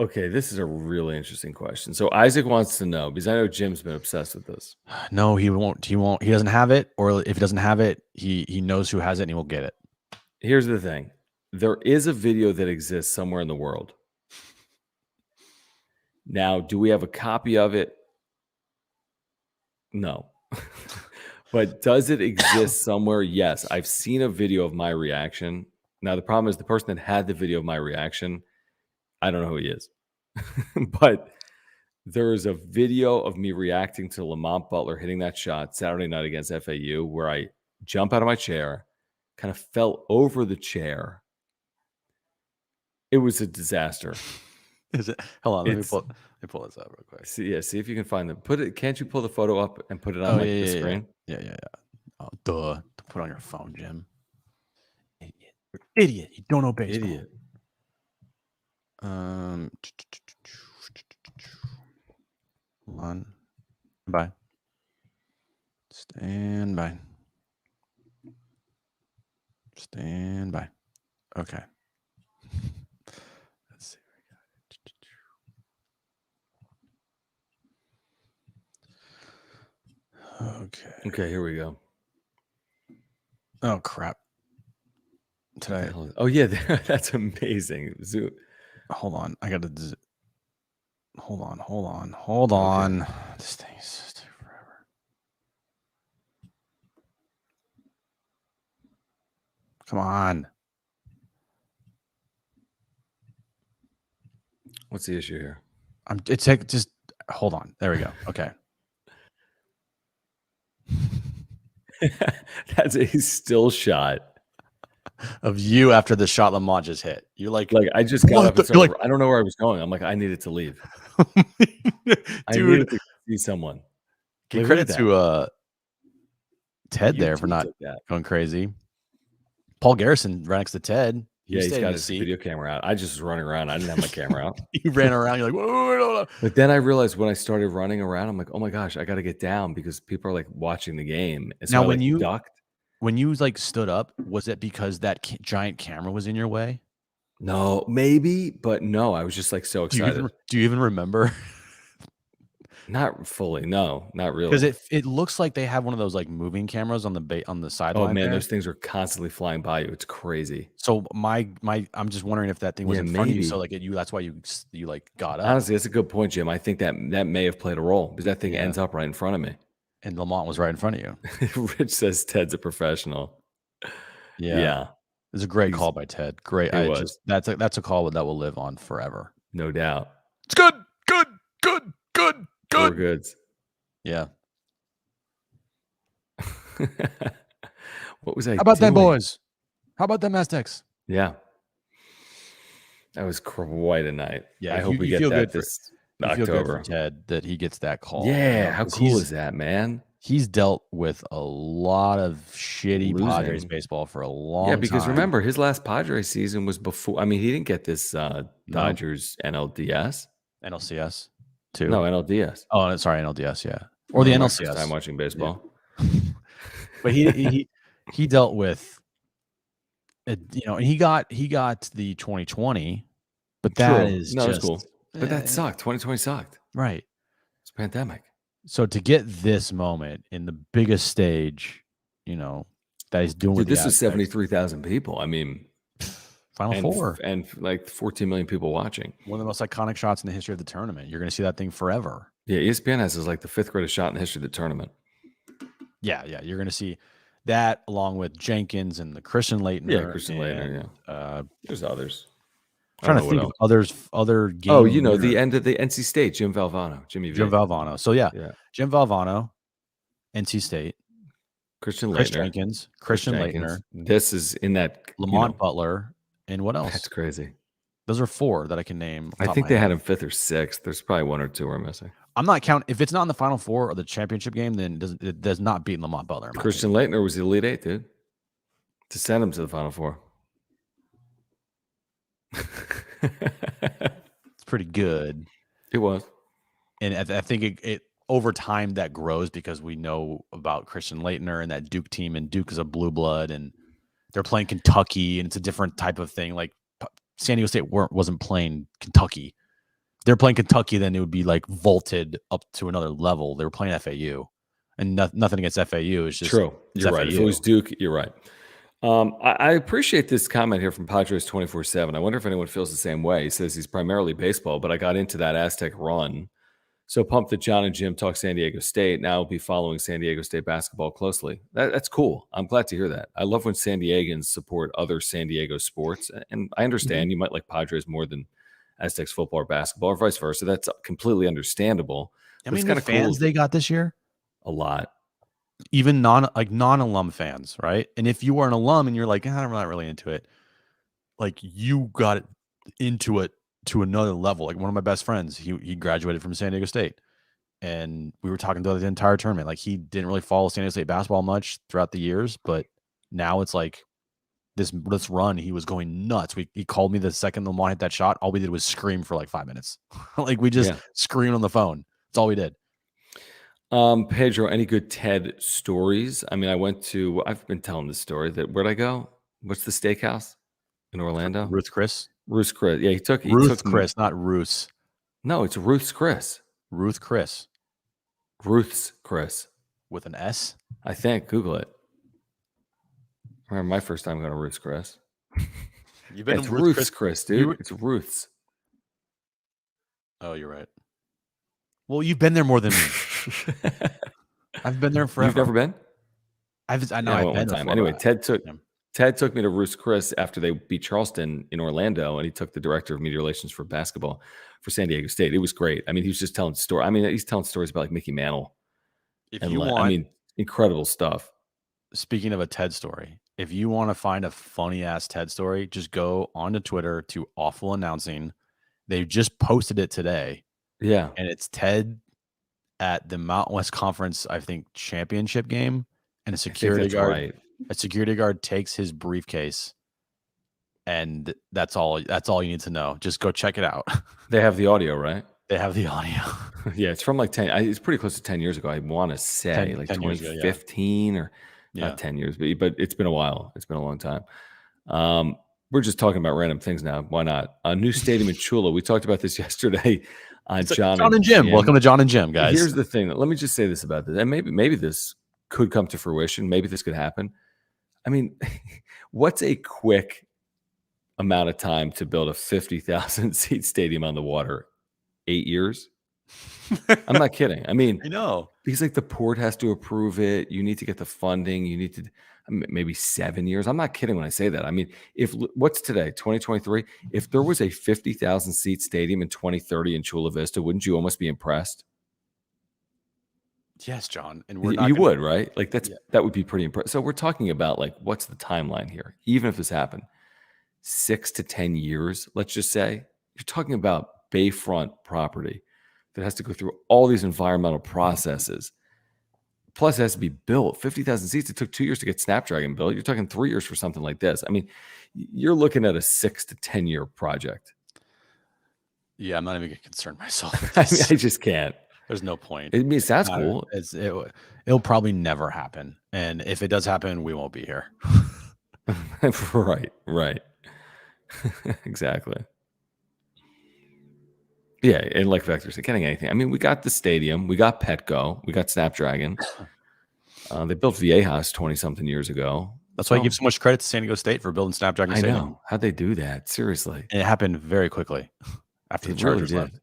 Okay, this is a really interesting question. So Isaac wants to know because I know Jim's been obsessed with this. No, he won't. He doesn't have it, or if he doesn't have it, he knows who has it and he will get it. Here's the thing. There is a video that exists somewhere in the world. Now, do we have a copy of it? No. But does it exist somewhere? Yes. I've seen a video of my reaction. Now, the problem is the person that had the video of my reaction, I don't know who he is. But there is a video of me reacting to Lamont Butler hitting that shot Saturday night against FAU where I jump out of my chair, kind of fell over the chair. It was a disaster. Is it? Hold on, let me pull this up real quick. See if you can find them. Can't you pull the photo up and put it on the screen? Yeah. Oh, duh. To put on your phone, Jim. Idiot. You don't know baseball. Idiot. Hold on. Bye. Stand by. Okay. Let's see where we got it. Okay, here we go. Oh, crap. Today. Oh, yeah, that's amazing. Hold on. I got to. Hold on. Okay. This thing's taking forever. Come on. What's the issue here? Just hold on. There we go. Okay. That's a still shot of you after the shot Lamont just hit. You're like I just got up and started, I don't know where I was going. I'm like, I needed to leave. Dude, I needed to see someone. Give credit to Ted there for not going crazy. Paul Garrison right next to Ted. He's got his video camera out. I just was running around. I didn't have my camera out. You ran around. You're like, whoa. But then I realized when I started running around, I'm like, oh my gosh, I got to get down because people are like watching the game. And so now, when you ducked. When you like stood up, was it because that giant camera was in your way? No, maybe, but no. I was just like so excited. Do you even remember? Not fully, no, not really. Because it looks like they have one of those like moving cameras on the sideline. Oh man, those things are constantly flying by you. It's crazy. So I'm just wondering if that thing was in front of you. So like that's why you like got up. Honestly, that's a good point, Jim. I think that may have played a role because that thing ends up right in front of me. And Lamont was right in front of you. Rich says Ted's a professional. Yeah. It was a great call by Ted. Great. That's a call that will live on forever. No doubt. It's good. Four goods. Yeah. What was I How about doing? them boys? How about them Aztecs? Yeah. That was quite a night. Yeah. I hope we get that this October. Feel good for Ted that he gets that call. Yeah. How cool is that, man? He's dealt with a lot of shitty Padres baseball for a long time. Yeah, because remember, his last Padres season was before. I mean, he didn't get this Dodgers NLDS. NLCS, too. No, NLDS. Oh, sorry, NLDS, yeah. Or the NLCS. First time watching baseball. Yeah. But he dealt with, and he got the 2020, but that is just cool. But that sucked. 2020 sucked. Right. It's a pandemic. So to get this moment in the biggest stage, that he's doing with this is 73,000 people. I mean, Final Four. And like 14 million people watching. One of the most iconic shots in the history of the tournament. You're going to see that thing forever. Yeah, ESPN has like the 5th greatest shot in the history of the tournament. Yeah. You're going to see that along with Jenkins and the Christian Leitner. Yeah, Christian Leitner, yeah. There's others. I'm trying to think of other games. Oh, the end of the NC State, Jim Valvano. Jim Valvano. So, yeah. Jim Valvano, NC State. Christian Leitner. Chris Jenkins. Christian Leitner. This is in that. Lamont Butler. And what else? That's crazy. Those are 4 that I can name. I think they had him 5th or 6th. There's probably 1 or 2 we're missing. I'm not counting. If it's not in the Final Four or the championship game, then it does not beat Lamont Butler. Christian Leitner was the Elite 8, dude. To send him to the Final Four. It's pretty good. It was. And I think it over time that grows because we know about Christian Leitner and that Duke team, and Duke is a blue blood, and they're playing Kentucky, and it's a different type of thing. Like San Diego State wasn't playing Kentucky. If they're playing Kentucky, then it would be like vaulted up to another level. They were playing FAU, and nothing against FAU. It's just true. You're right. If it was Duke, you're right. I appreciate this comment here from Padres 24/7. I wonder if anyone feels the same way. He says he's primarily baseball, but I got into that Aztec run. So pumped that John and Jim talk San Diego State. Now I'll be following San Diego State basketball closely. That's cool. I'm glad to hear that. I love when San Diegans support other San Diego sports. And I understand you might like Padres more than Aztecs football or basketball or vice versa. That's completely understandable. I mean, the fans they got this year? A lot. Even non-alum fans, right? And if you are an alum and you're like, I'm not really into it, like you got it. into it to another level. Like one of my best friends, he graduated from San Diego State, and we were talking throughout the entire tournament. Like he didn't really follow San Diego State basketball much throughout the years, but now it's like this run. He was going nuts. He called me the second Lamar hit that shot. All we did was scream for like 5 minutes. Like we just screamed on the phone. That's all we did. Pedro, any good TED stories? I mean, I've been telling this story that where'd I go? What's the steakhouse in Orlando? Ruth Chris. Ruth's Chris. Yeah, he took Chris, not Ruth's. No, it's Ruth's Chris. Ruth Chris. Ruth's Chris. With an S? I think. Google it. I remember my first time going to Ruth's Chris. You've been it's Ruth's Chris, dude. It's Ruth's. Oh, you're right. Well, you've been there more than me. I've been there forever. You've never been? I know. I've been one time. Anyway, Ted took me to Ruth's Chris after they beat Charleston in Orlando, and he took the director of media relations for basketball for San Diego State. It was great. I mean, he was just telling stories. I mean, he's telling stories about like Mickey Mantle. Incredible stuff. Speaking of a TED story, if you want to find a funny ass TED story, just go onto Twitter to Awful Announcing. They just posted it today. Yeah. And it's TED at the Mountain West Conference, I think, championship game. And a security guard takes his briefcase. And that's all you need to know. Just go check it out. They have the audio, right? They have the audio. Yeah, it's from like 10. It's pretty close to 10 years ago. I want to say 10 2015 ago, or not 10 years, but it's been a while. It's been a long time. We're just talking about random things now. Why not? A new stadium in Chula. We talked about this yesterday. John and Jim. Welcome to John and Jim, guys. Here's the thing. Let me just say this about this. And maybe this could come to fruition. Maybe this could happen. I mean, what's a quick amount of time to build a 50,000 seat stadium on the water? 8 years? I'm not kidding. I mean, I know. Because like the port has to approve it. You need to get the funding. You need to maybe 7 years. I'm not kidding when I say that. I mean, what's today, 2023? If there was a 50,000 seat stadium in 2030 in Chula Vista, wouldn't you almost be impressed? Yes, John. And would, right? Like that would be pretty impressive. So we're talking about like, what's the timeline here? Even if this happened, 6 to 10 years, let's just say, you're talking about bayfront property that has to go through all these environmental processes. Plus, it has to be built. 50,000 seats. It took 2 years to get Snapdragon built. You're talking 3 years for something like this. I mean, you're looking at a 6 to 10 year project. Yeah, I'm not even going to concern myself with this. I mean, I just can't. There's no point. I mean, it sounds cool. It'll probably never happen. And if it does happen, we won't be here. Right. Exactly. Yeah, and like Vector said, getting anything. I mean, we got the stadium, we got Petco, we got Snapdragon. They built Viejas 20-something years ago. That's why I give so much credit to San Diego State for building Snapdragon Stadium. I know. How'd they do that? Seriously. And it happened very quickly after the Chargers left.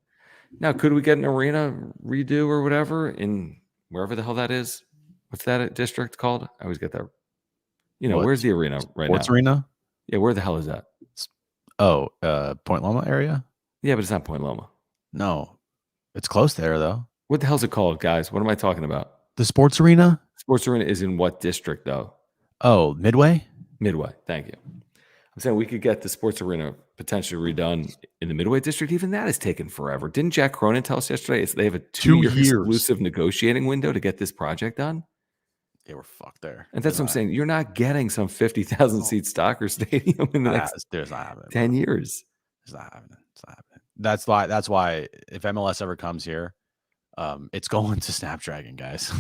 Now, could we get an arena redo or whatever in wherever the hell that is? What's that district called? I always get that. Where's the arena right now? Sports arena? Yeah, where the hell is that? Point Loma area? Yeah, but it's not Point Loma. No, it's close there though. What the hell's it called, guys? What am I talking about? The sports arena? Sports arena is in what district though? Oh, Midway? Midway. Thank you. I'm saying we could get the sports arena potentially redone in the Midway district. Even that has taken forever. Didn't Jack Cronin tell us yesterday they have a 2 year exclusive negotiating window to get this project done? They were fucked there. And that's what I'm saying. You're not getting some 50,000 seat soccer stadium in the next 10 years. It's not happening. It's not happening. That's why if MLS ever comes here, it's going to Snapdragon, guys.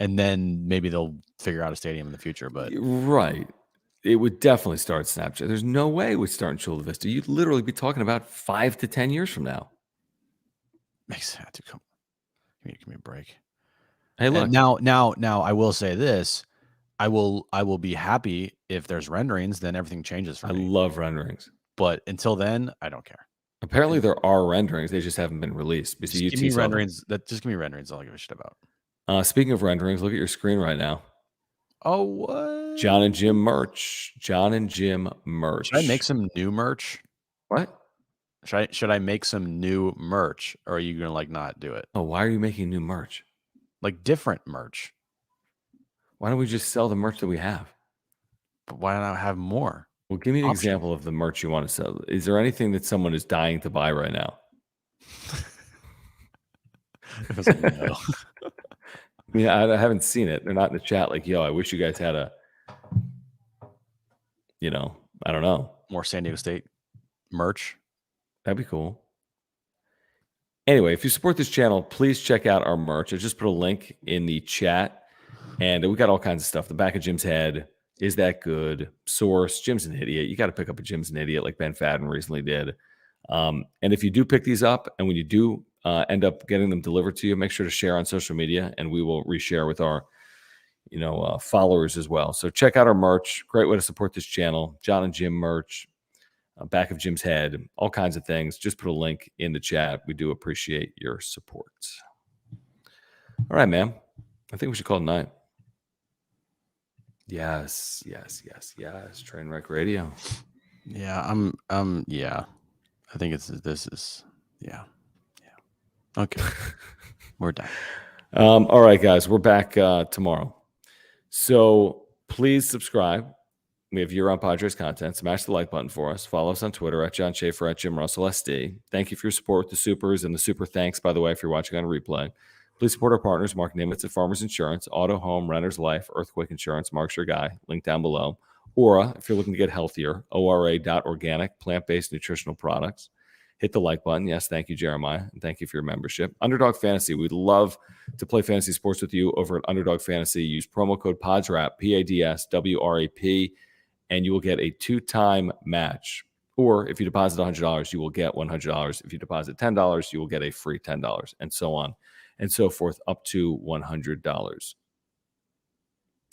And then maybe they'll figure out a stadium in the future. But right, it would definitely start Snapchat. There's no way it would start in Chula Vista. You'd literally be talking about 5 to 10 years from now. Makes sense. Come on. Give me a break. Hey, look. And now I will say this. I will be happy if there's renderings, then everything changes for me. I love renderings. But until then, I don't care. Apparently there are renderings. They just haven't been released. Just give me renderings. Just give me renderings. All I give a shit about. Speaking of renderings, look at your screen right now. Oh, what? John and Jim merch. John and Jim merch. Should I make some new merch? What? Should I make some new merch, or are you gonna not do it? Oh, why are you making new merch? Like different merch. Why don't we just sell the merch that we have? But why not have more? Well, give me an example of the merch you want to sell. Is there anything that someone is dying to buy right now? No. I mean, I haven't seen it. They're not in the chat like, yo, I wish you guys had a, I don't know. More San Diego State merch. That'd be cool. Anyway, if you support this channel, please check out our merch. I just put a link in the chat, and we got all kinds of stuff. The back of Jim's head. Is that good? Source. Jim's an idiot. You got to pick up a Jim's an idiot like Ben Fadden recently did. And if you do pick these up, and when you do end up getting them delivered to you, make sure to share on social media, and we will reshare with our followers as well. So check out our merch. Great way to support this channel. John and Jim merch. Back of Jim's head, all kinds of things. Just put a link in the chat. We do appreciate your support. All right, man. I think we should call it a night. Yes. Trainwreck Radio. Yeah, yeah. I think this is Okay. We're done. All right, guys. We're back tomorrow. So please subscribe. We have year-round Padres content. Smash the like button for us. Follow us on Twitter at John Schaefer, at Jim Russell SD. Thank you for your support with the supers and the super thanks, by the way, if you're watching on replay. Please support our partners, Mark Nimitz at Farmers Insurance, Auto, Home, Renter's Life, Earthquake Insurance. Mark's your guy. Link down below. Aura, if you're looking to get healthier, ORA.organic, plant-based nutritional products. Hit the like button. Yes, thank you, Jeremiah. And thank you for your membership. Underdog Fantasy. We'd love to play fantasy sports with you over at Underdog Fantasy. Use promo code PADSWRAP, PADSWRAP. And you will get a 2-time match. Or if you deposit $100, you will get $100. If you deposit $10, you will get a free $10, and so on and so forth, up to $100.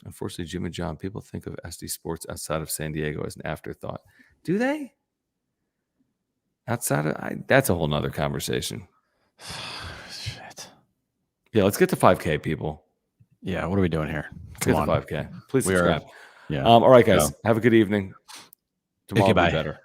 Unfortunately, Jim and John, people think of SD Sports outside of San Diego as an afterthought. Do they? Outside of that's a whole nother conversation. Shit. Yeah, let's get to 5K, people. Yeah, what are we doing here? Come on. 5K. Please subscribe. Yeah. All right, guys. Have a good evening. Tomorrow will be better.